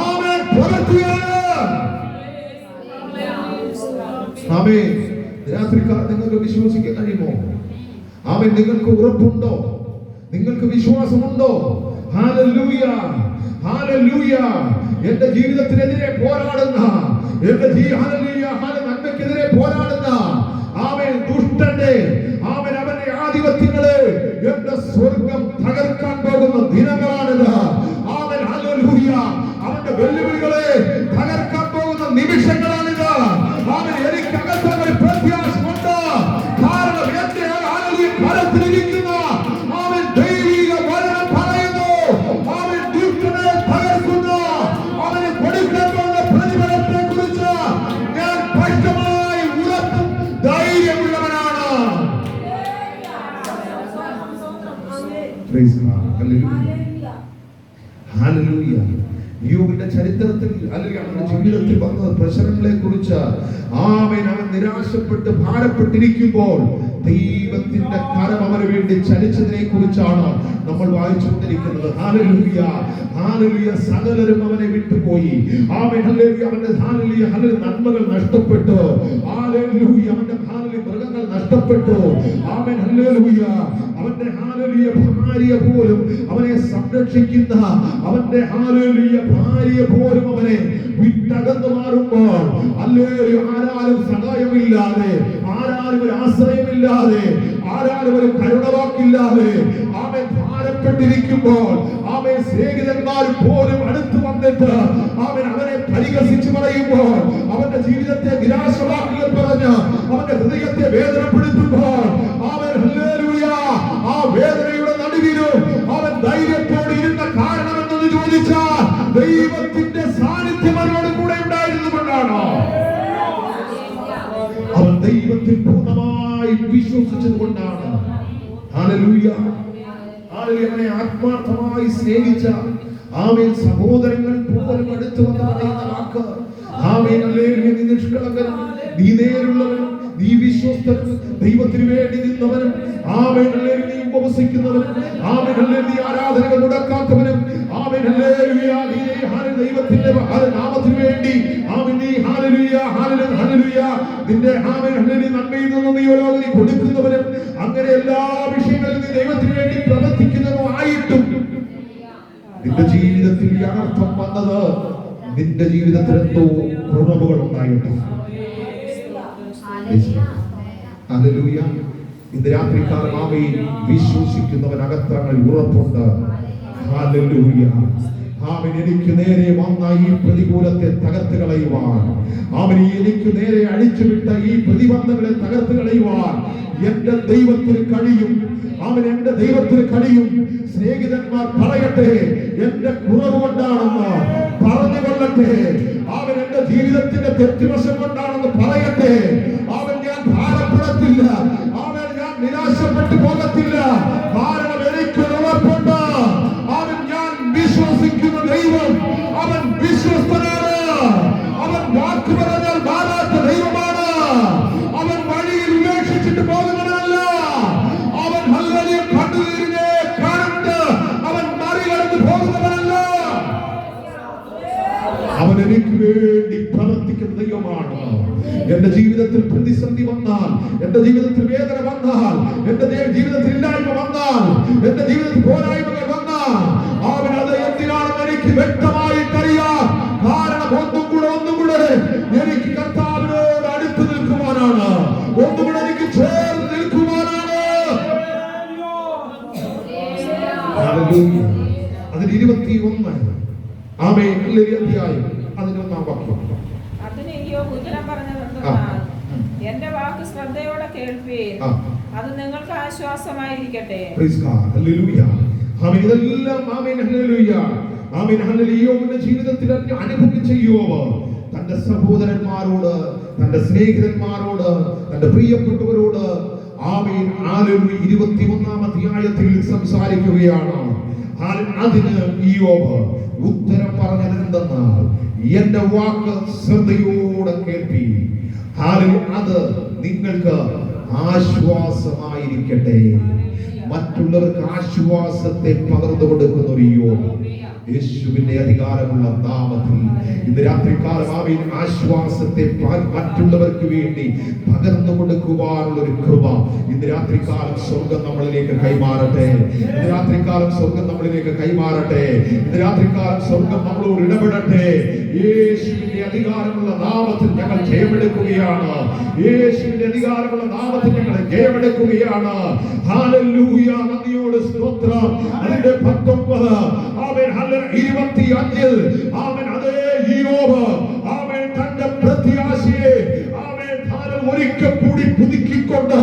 ആമേൻ പ്രവൃത്തിയാണ്. ആമേൻ. രാത്രിക്കാലം നിങ്ങൾക്ക് വിശ്വസിക്കാൻ കഴിയുമോ? ആമേൻ. നിങ്ങൾക്ക് ഉറപ്പുണ്ടോ? നിങ്ങൾക്ക് വിശ്വാസമുണ്ടോ? ഹല്ലേലൂയ. ഹല്ലേലൂയ. എന്റെ ജീവിതത്തിനെതിരെ പോരാടുന്ന, എന്റെ ഹല്ലേലൂയ നന്മയ്ക്കെതിരെ പോരാടുന്ന, ആമേൻ ഹല്ലേലൂയ. യോബിന്റെ ചരിത്രത്തിൽ അല്ലെങ്കിൽ അവന്റെ ജീവിതത്തിൽ വന്ന പ്രശ്നങ്ങളെ കുറിച്ച് അവൻ നിരാശപ്പെട്ട് ഭാരപ്പെട്ടിരിക്കുമ്പോൾ ദൈവത്തിന്റെ കരം അവന് വേണ്ടി ചലിച്ചതിനെ കുറിച്ചാണ് നമ്മൾ വായിച്ചുകൊണ്ടിരിക്കുന്നത്. Hallelujah, hallelujah. സകലരും അവനെ വിട്ടുപോയി. ഹല്ലേലൂയ. അവന്റെ ഹല്ലേലൂയ നന്മകൾ നഷ്ടപ്പെട്ടു. ഹല്ലേലൂയ. അവന്റെ മൃഗങ്ങൾ നഷ്ടപ്പെട്ടു. ഹല്ലേലൂയ. അവന്റെ ഹല്ലേലൂയ ഭാര്യ പോലും അവനെ സംരക്ഷിക്കുന്ന അവന്റെ ഹല്ലേലൂയ ഭാര്യ പോലും അവനെ വിട്ടകന്നു മാറുമ്പോൾ ഹല്ലേലൂയ ആരാലും സഹായമില്ലാതെ, ആരാലും ഒരു ആശ്രയമില്ലാതെ, ആരാലും ഒരു കരുണവാക്കില്ലാതെ അവൻ ഭാരപ്പെട്ടിരിക്കുമ്പോൾ അവൻ സ്നേഹിതന്മാർ പോലും അടുത്ത് വന്നിട്ട് അവനെ പരിഹസിച്ചു പറയുമ്പോൾ, അവന്റെ ജീവിതത്തെ നിരാശവാക്കുകൾ പറഞ്ഞ് അവന്റെ ഹൃദയത്തെ വേദനപ്പെടുത്തുമ്പോൾ അവൻ ഹല്ലേലൂയ ആ വേദനയുടെ നടുവിലും അവൻ ധൈര്യത്തോടെ ഇരുന്ന കാരണം എന്നത് ചോദിച്ചാൽ ദൈവത്തിന്റെ സാന്നിധ്യം അവനോട് കൂടെ ഉണ്ടായിരുന്നത് കൊണ്ടാണ്. അവൻ ദൈവത്തിൽ പൂർണ്ണമായി വിശ്വസിച്ചത് കൊണ്ടാണ്. Hallelujah, hallelujah. അവനെ ആത്മാർത്ഥമായി സ്നേഹിച്ച ആമേൻ സഹോദരങ്ങൾ പോലും അടുത്ത് വന്ന് പറയുന്ന വാക്ക് ആമേൻ ഹല്ലേലൂയ. നീ നിഷ്കളങ്കനും, നീ നേരുള്ളവനും, നീ വിശ്വസ്തനും, ദൈവത്തിന് വേണ്ടി നിന്നവനും, ആമേൻ ഹല്ലേലൂയ. നീ ഉപവസിക്കുന്നവനും, ആമേൻ ഹല്ലേലൂയ. നീ ആരാധനകൾ മുടക്കാത്തവനും, ആമേൻ ഹല്ലേലൂയ. നീ ദൈവത്തിന്റെ നാമത്തിന് വേണ്ടി ആമേൻ നീ ഹല്ലേലൂയ ഹല്ലേലൂയ നിന്റെ ആമേൻ ഹല്ലേലൂയ നന്മയിൽ നിന്ന് നീ ഓരോന്നിനും കൊടുക്കുന്നവനും, അങ്ങനെ എല്ലാ വിഷയങ്ങളിലും നീ ദൈവത്തിന് വേണ്ടി പ്രവർത്തിക്കുന്നതും ആയിട്ടും നിന്റെ ജീവിതത്തിൽ ഈ അനർത്ഥം വന്നത് നിന്റെ ജീവിതത്തിൽ എന്തോ കുറവുകൾ ഉണ്ടായിട്ടുണ്ട്. ഹല്ലേലൂയ. ഇന്ന് രാത്രികാലം ആമേൻ വിശ്വസിക്കുന്നവൻ അകത്തങ്ങളിൽ ഉറപ്പുണ്ട്. ഹല്ലേലൂയ. ആമേൻ എനിക്ക് നേരെ വന്ന ഈ പ്രതികൂലത്തെ തകർത്ത് കളയുവാൻ, ആമേൻ എനിക്ക് നേരെ അഴിച്ചുവിട്ട ഈ പ്രതിബന്ധങ്ങളെ തകർത്ത് കളയുവാൻ എന്റെ ദൈവത്തിന് കഴിയും. ആമേൻ എന്റെ ദൈവത്തിന് കഴിയും. സ്നേഹിതന്മാർ പറയട്ടെ എന്റെ കുറവ് കൊണ്ടാണെന്ന് പറഞ്ഞു കൊള്ളട്ടെ. അവൻ എന്റെ ജീവിതത്തിന്റെ തെറ്റുവശം കൊണ്ടാണെന്ന് പറയട്ടെ. അവൻ ഞാൻ ഭാരപ്പെടത്തില്ല, അവൻ ഞാൻ നിരാശപ്പെട്ടു പോകത്തില്ല. കാരണം എനിക്ക് ഉറപ്പുണ്ട്. അവൻ ഞാൻ വിശ്വസിക്കുന്ന ദൈവം അവൻ വിശ്വസ്തനാണ്. അവൻ വാക്ക് പറഞ്ഞാൽ മാറാത്ത ദൈവമാണ്. അവൻ വഴിയിൽ ഉപേക്ഷിച്ചിട്ട് പോകുന്നവനല്ല. അവൻ ഹല്ലേലൂയ കണ്ണുനീരിനെ കണ്ട് അവൻ മറികടന്ന് പോകുന്നവനല്ല. അവൻ എനിക്ക് വേണ്ടി പ്രവർത്തിക്കുന്ന ദൈവമാണ്. എന്റെ ജീവിതത്തിൽ പ്രതിസന്ധി വന്നാൽ, എന്റെ ജീവിതത്തിൽ വേദന വന്നാൽ, എന്റെ ജീവിതത്തിൽ ഇല്ലായ്മ വന്നാൽ, എന്റെ ജീവിതത്തിൽ പോരായ്മകൾ വന്നാൽ അവൻ അത് എന്തിനാണെന്ന് എനിക്ക് വ്യക്തമായിട്ടറിയാം. കാരണം ഒന്നും കൂടെ എനിക്ക് കർത്താവിനോട് അടുത്ത് നിൽക്കുവാനാണ്, ഒന്നുകൂടെ എനിക്ക് ചേർന്ന് നിൽക്കുവാനാണ്. അതിൽ 21 ആമേൻ അധ്യായം 11 വാക്യം. അതിന് ഇയ്യോബ് ഉത്തരം പറഞ്ഞതെന്തെന്നാൽ, എന്റെ വാക്ക് ശ്രദ്ധയോടെ കേൾപ്പീൻ, അത് നിങ്ങൾക്ക് ആശ്വാസമായിരിക്കട്ടെ. Praise God. ഹല്ലേലൂയ. ആമേൻ. ഇതെല്ലാം ആമേൻ ഹല്ലേലൂയ. Amen hallelujah. യോബിന്റെ ജീവിതത്തിൽ അനുഭവിച്ച യോബ് തന്റെ സഹോദരന്മാരോട്, തന്റെ സ്നേഹിതന്മാരോട്, തന്റെ പ്രിയപ്പെട്ടവരോട് ആമേൻ ഹല്ലേലൂയ 21 അധ്യായത്തിൽ സംസാരിക്കുകയാണ്. അതിന് യോബ് ഉത്തരം പറഞ്ഞത് എന്തെന്നാൽ, എന്റെ വാക്ക് ശ്രദ്ധയോടെ കേൾപ്പി, അത് നിങ്ങൾക്ക് ആശ്വാസമായിരിക്കട്ടെ. മറ്റുള്ളവർക്ക് ആശ്വാസത്തെ പകർന്നു കൊടുക്കുന്ന ഒരു യോബ് യേശുവിന്റെ അധികാരമുള്ള നാമത്തിൽ ഇന്ന് രാത്രികാലം ആമേൻ ആശ്വാസത്തെ മറ്റുള്ളവർക്ക് വേണ്ടി പകർന്നു കൊടുക്കുവാനുള്ള ഒരു കൃപ ഇന്ന് രാത്രികാലം സ്വർഗം നമ്മളിലേക്ക് കൈമാറട്ടെ. ഇന്ന് രാത്രികാലം സ്വർഗം നമ്മളിലേക്ക് കൈമാറട്ടെ. ഇന്ന് രാത്രികാലം സ്വർഗം നമ്മളോട് ഇടപെടട്ടെ. യേശുവിന്റെ അധികാരമുള്ള നാമത്തിൽ ഞങ്ങൾ ജയമെടുക്കുകയാണ്. യേശുവിന്റെ അധികാരമുള്ള നാമത്തിൽ ഞങ്ങൾ ജയമെടുക്കുകയാണ്. ഹല്ലേലൂയ. നന്ദിയോട് സ്തോത്രം. അതിന്റെ 19 ആമേൻ 25 ആമേൻ അതേ യോബ് ആമേൻ തന്റെ പ്രത്യാശയെ ആമേൻ താൻ ഒരിക്കൽ കൂടി പുതുക്കിക്കൊണ്ട്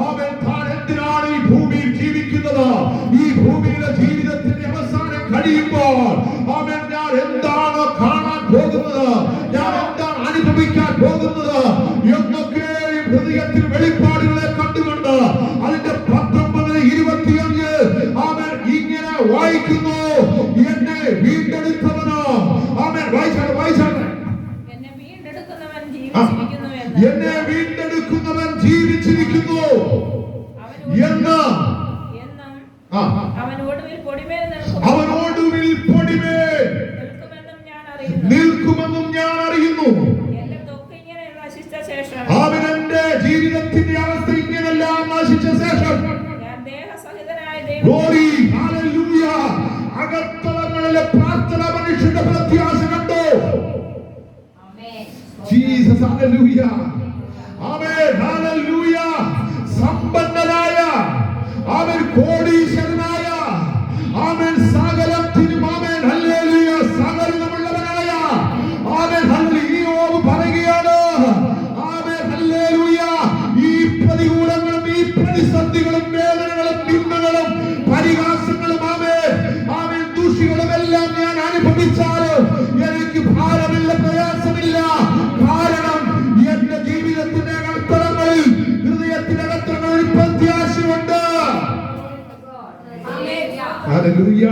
ആമേൻ താൻ എന്തിനാണ് ഈ ഭൂമിയിൽ ജീവിക്കുന്നത്, ഈ ഭൂമിയിലെ ജീവിതത്തിന്റെ അവസാനം കഴിയുമ്പോൾ ആമേൻ ഞാൻ എന്താണ് കാണാൻ പോകുന്നത്, ഞാൻ എന്താണ് അനുഭവിക്കാൻ പോകുന്നത് എന്നൊക്കെ ഹൃദയത്തിൽ വെളിപ്പാടുകളെ കണ്ടുകൊണ്ട് അതിന്റെ 19-25 ആമേൻ ഇങ്ങനെ വായി അവന്റെ പ്രാർത്ഥന മനുഷ്യന്റെ പ്രത്യാശ കണ്ടു. Jesus hallelujah. Amen hallelujah. സമ്പന്നനായ അവൻ കോടീശ്വരനായ അവൻ സകലത്തിനും ആമേൻ ഹല്ലേലൂയ സകലമുള്ളവനായ ആമേൻ ഹല്ലേലൂയ പറയുകയാണ്. Amen hallelujah. ഈ പ്രതികൂലങ്ങളും ഈ പ്രതിസന്ധികളും വേദനകളും നിന്ദകളും പരിഹാസങ്ങളും ആമേൻ ആമേൻ ദുഷികളും എല്ലാം ഞാൻ അനുഭവിച്ചാലും എനിക്ക് ഭാരമില്ല, പ്രയാസമില്ല. കാരണം എന്റെ ജീവിതത്തിന്റെ അകത്തളങ്ങളിൽ ഹൃദയത്തിനകത്തളങ്ങളിൽ പ്രത്യാശയുണ്ട്. ഹല്ലേലൂയ.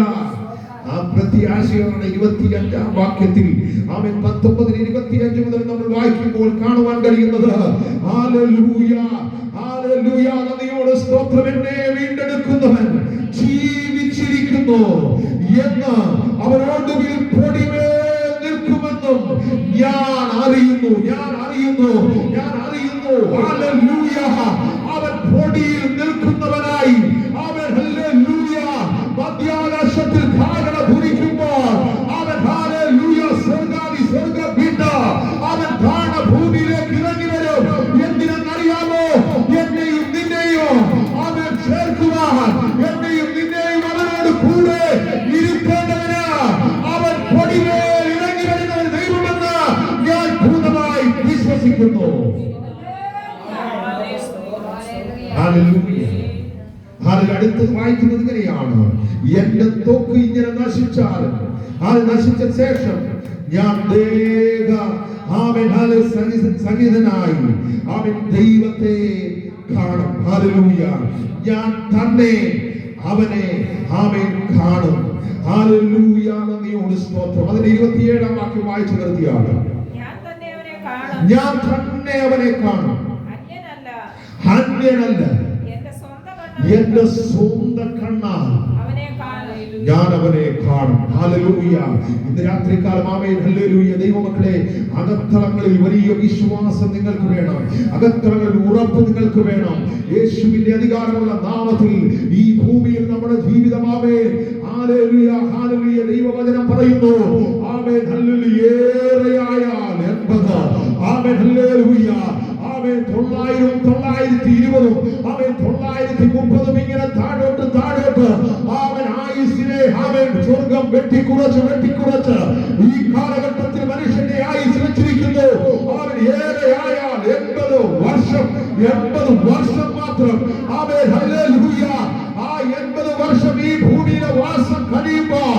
ആ പ്രത്യാശയാണ് 25-ാം വാക്യത്തിൽ ആമേൻ 19-25 മുതൽ നമ്മൾ വായിക്കുമ്പോൾ കാണുവാൻ കഴിയുന്നത്. Hallelujah hallelujah. നന്ദിയോടെ സ്തോത്രം. എന്നെ വീണ്ടെടുക്കുന്നവൻ ജീവിച്ചിരിക്കുന്നു എന്ന് അവനോട് പൊടിമേൽ നിൽക്കുമെന്നും ഞാൻ അറിയുന്നു. ഹല്ലേലൂയ. അവൻ പൊടിയിൽ നിൽക്കുന്നവനായി അവൻ ഹല്ലേലൂയ മധ്യാകാശത്തിൽ ധാരണ ഭരിക്കുമ്പോൾ അവൻ ഹല്ലേലൂയ സ്വർഗ്ഗാദി സ്വർഗ്ഗ വിട്ട് അവൻ ധാരണ ഭൂമിയിലേക്ക് ഇറങ്ങി വരും. എന്തിനെന്നറിയാമോ? എന്നെയും നിന്നെയും അവൻ ചേർക്കുവാൻ, എന്നെയും നിന്നെയും അവനോട് കൂടെ ഇരുത്തേണ്ടതിന് അവൻ പൊടിമേൽ ഇറങ്ങി വരുന്ന ഒരു ദൈവമെന്ന് ഞാൻ പൂർണ്ണമായി വിശ്വസിക്കുന്നു. അടുത്തത് വായിക്കുന്നത് ഇങ്ങനെയാണ്. എന്റെ തോക്ക് ഇങ്ങനെ നശിച്ചാൽ അത് നശിച്ച ശേഷം ഞാൻ സംഗീതനായി അവൻ ദൈവത്തെ കാണും. ഹല്ലേലൂയ. ഞാൻ തന്നെ അവനെ അവൻ കാണും. ഹല്ലേലൂയ. നന്ദിയോട് സ്തോത്രം. അതിന്റെ 27-ാം വാക്യം വായിച്ചു നിർത്തിയാണ്. ഞാൻ തന്നെ അവനെ കാണും. അന്യനല്ല. എന്റെ സ്വന്തം കണ്ണാൽ ഞാൻ അവനെ കാണും. ഹല്ലേലൂയ. ഇന്ന് രാത്രികാലം ആമേൻ ഹല്ലേലൂയ. ദൈവമക്കളെ, അകത്തളങ്ങളിൽ വലിയ വിശ്വാസം നിങ്ങൾക്ക് വേണം. അകത്തളങ്ങളിൽ ഉറപ്പ് നിങ്ങൾക്ക് വേണം. യേശുവിന്റെ അധികാരമുള്ള നാമത്തിൽ ഈ ഭൂമിയിൽ നമ്മുടെ ജീവിതം ആമേൻ ഹല്ലേലൂയ ഹല്ലേലൂയ. ദൈവവചനം പറയുന്നു ആമേൻ ഹല്ലേലൂയ ഏറെയായാൽ 80 ആമേൻ ഹല്ലേലൂയ ആമേൻ 900 920 ആമേൻ 930 ഇങ്ങനെ താഴോട്ട് ആമേൻ ആയുസ്സിനെ ആമേൻ സ്വർഗ്ഗം വെട്ടിക്കുറച്ച് ഈ കാലഘട്ടത്തിൽ മനുഷ്യന്റെ ആയുസ് വെച്ചിരിക്കുന്നു. ആമേൻ ഏറെയായാൽ 80 വർഷം മാത്രം. Amen hallelujah. ആ 80 വർഷം ഈ ഭൂമിയിലെ വാസം കഴിയുമ്പോൾ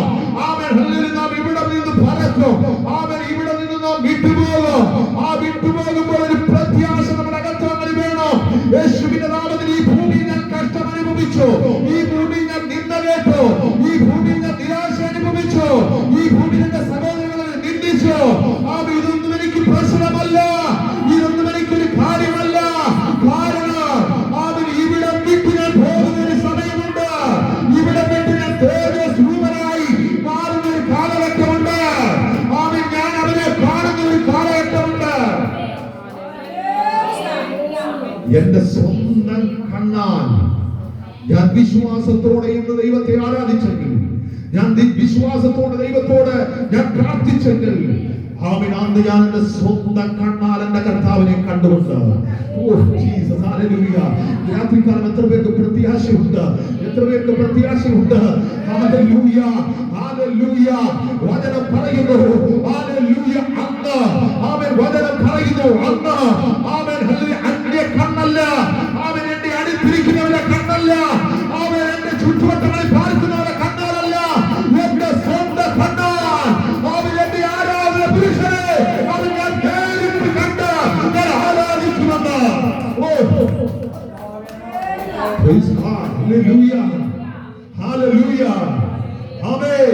ആമേൻ ഹല്ലേലൂയ നാം ഇവിടെ നിന്ന് പറക്കും. ആമേൻ ഇവിടെ നിന്ന് നാം വിട്ടുപോകും. ആ വിട്ടുപോകുമ്പോൾ ഒരു പ്രത്യാശ നമ്മുടെ അകത്തളങ്ങളിൽ വേണം. യേശുവിന്റെ നാമത്തിൽ ഈ ഭൂമിയിൽ ഞാൻ കഷ്ടം അനുഭവിച്ചു, ഈ ഭൂമിയിൽ ഞാൻ നിന്ദ കേട്ടു, ഈ ഭൂമിയിൽ ഞാൻ നിരാശ അനുഭവിച്ചു, ഈ ഭൂമിയിൽ എന്റെ സഹോദരങ്ങളെ നിന്ദിച്ചു. ഇതൊന്നും എനിക്ക് പ്രശ്നമല്ല, ഇതൊന്നും എനിക്കൊരു കാര്യമല്ല. കാരണം ഇവിടെ വിട്ട് ഞാൻ പോകുന്ന ഒരു സമയമുണ്ട്. ഇവിടെ വിട്ട് ഞാൻ തേജസ്വരൂപനായി മാറുന്ന ഒരു കാലഘട്ടമുണ്ട്. ഞാൻ അവനെ കാണുന്ന ഒരു കാലഘട്ടമുണ്ട്. എന്റെ സ്വന്തം കണ്ണാൽ ഞാൻ വിശ്വാസത്തോടെ ഇന്ന് ദൈവത്തെ ആരാധിച്ചെങ്കിൽ, ഞാൻ വിശ്വാസത്തോടെ ദൈവത്തോട് ഞാൻ പ്രാർത്ഥിച്ചെങ്കിൽ ആമേൻ അന്ന് ഞാൻ എന്റെ സ്വന്തം കണ്ണാൽ എന്റെ കർത്താവിനെ കണ്ടുകൊണ്ട് രാത്രികാലം എത്ര പേർക്ക് പ്രത്യാശയുണ്ട്? Hallelujah hallelujah. വചനം പറയുന്നു ഹല്ലേലൂയ. അന്ന് ആമേൻ വചനം പറയുന്നു അന്ന് ആമേൻ ഹല്ലേലൂയ അന്യ കണ്ണല്ല, ആമേൻ എന്റെ അടുത്തിരിക്കുന്നവരുടെ കണ്ണല്ല, ആമേൻ എന്റെ ചുറ്റുവട്ടങ്ങളിൽ പാർക്കുന്നവരുടെ കണ്ണാലല്ല, എന്റെ സ്വന്തം കണ്ണാൽ ആമേൻ എന്റെ ആരാധന പുരുഷനെ അവൻ ഞാൻ നേരിട്ട് കണ്ട് ഞാൻ ആരാധിക്കുമെന്ന്. Praise God. Hallelujah. Hallelujah. Amen.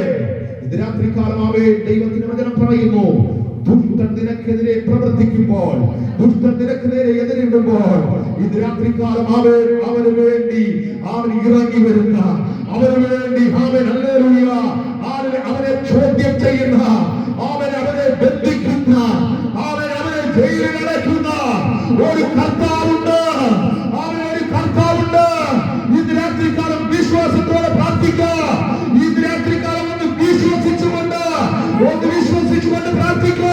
ഇത് രാത്രികാലം ആമേൻ ദൈവത്തിന്റെ വചനം പറയുന്നു, ദുഷ്ടൻ നിനക്കെതിരെ പ്രവർത്തിക്കുമ്പോൾ, ദുഷ്ടൻ നിനക്കെതിരെ എതിരിടുമ്പോൾ ഇത് രാത്രികാലം ആമേൻ അവന് വേണ്ടി അവൻ ഇറങ്ങി വരുന്ന, അവന് വേണ്ടി ആമേൻ ഹല്ലേലൂയ അവനെ ചോദ്യം ചെയ്യുന്ന, അവനെ ബന്ധിക്കുന്ന, അവനെ ജയിലിൽ അടയ്ക്കുന്ന ഒരു കർത്താവുണ്ട്. ഇന്ന് രാത്രികാലം വിശ്വാസത്തോടെ പ്രാർത്ഥിക്കുക. ഇന്ന് രാത്രികാലം ഒന്ന് വിശ്വസിച്ചു വിളിച്ചുകൊണ്ട് പ്രാർത്ഥിക്കുക.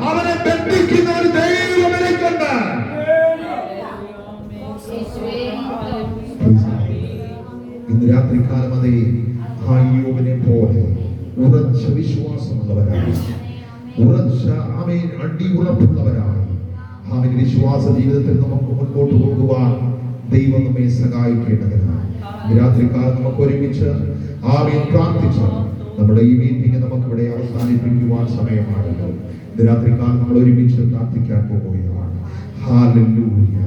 അവനെ ബന്ധിക്കുന്ന ഒരു ദൈവം എനിക്കുണ്ട്. ഇന്ന് രാത്രികാലം അതേ യോബിനെ പോലെ ഉറച്ച വിശ്വാസമുള്ളവരാണ്, ഉറച്ച അടിയുറപ്പുള്ളവരാണ്. വിശ്വാസ ജീവിതത്തിൽ നമുക്ക് മുൻപോട്ട് പോകുവാൻ ദൈവം നമ്മെ സഹായിക്കേണ്ടതിനാണ് രാത്രികാലം നമുക്ക് ഒരുമിച്ച് പ്രാർത്ഥിച്ച് നമ്മുടെ ഈ മീറ്റിംഗ് നമുക്ക് ഇവിടെ അവസാനിപ്പിക്കുവാൻ സമയമാണല്ലോ. ഇന്ന് രാത്രികാലം നമ്മൾ ഒരുമിച്ച് പ്രാർത്ഥിക്കാൻ പോവുകയാണ്. ഹല്ലേലൂയ.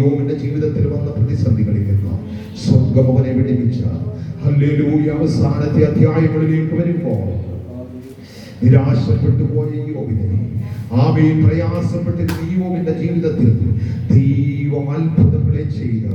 യോബിന്റെ ജീവിതത്തിൽ വന്ന പ്രതിസന്ധികളിൽ നിന്ന് സ്വർഗ്ഗം അവനെ വിടുവിച്ച ഹല്ലേലൂയ അവസാനത്തെ അധ്യായങ്ങളിലേക്ക് വരുമ്പോൾ നിരാശപ്പെട്ടു പോയ യോബിനെ പ്രയാസപ്പെട്ടിരുന്ന യോബിന്റെ ജീവിതത്തിൽ ദൈവം അത്ഭുതങ്ങളെ ചെയ്ത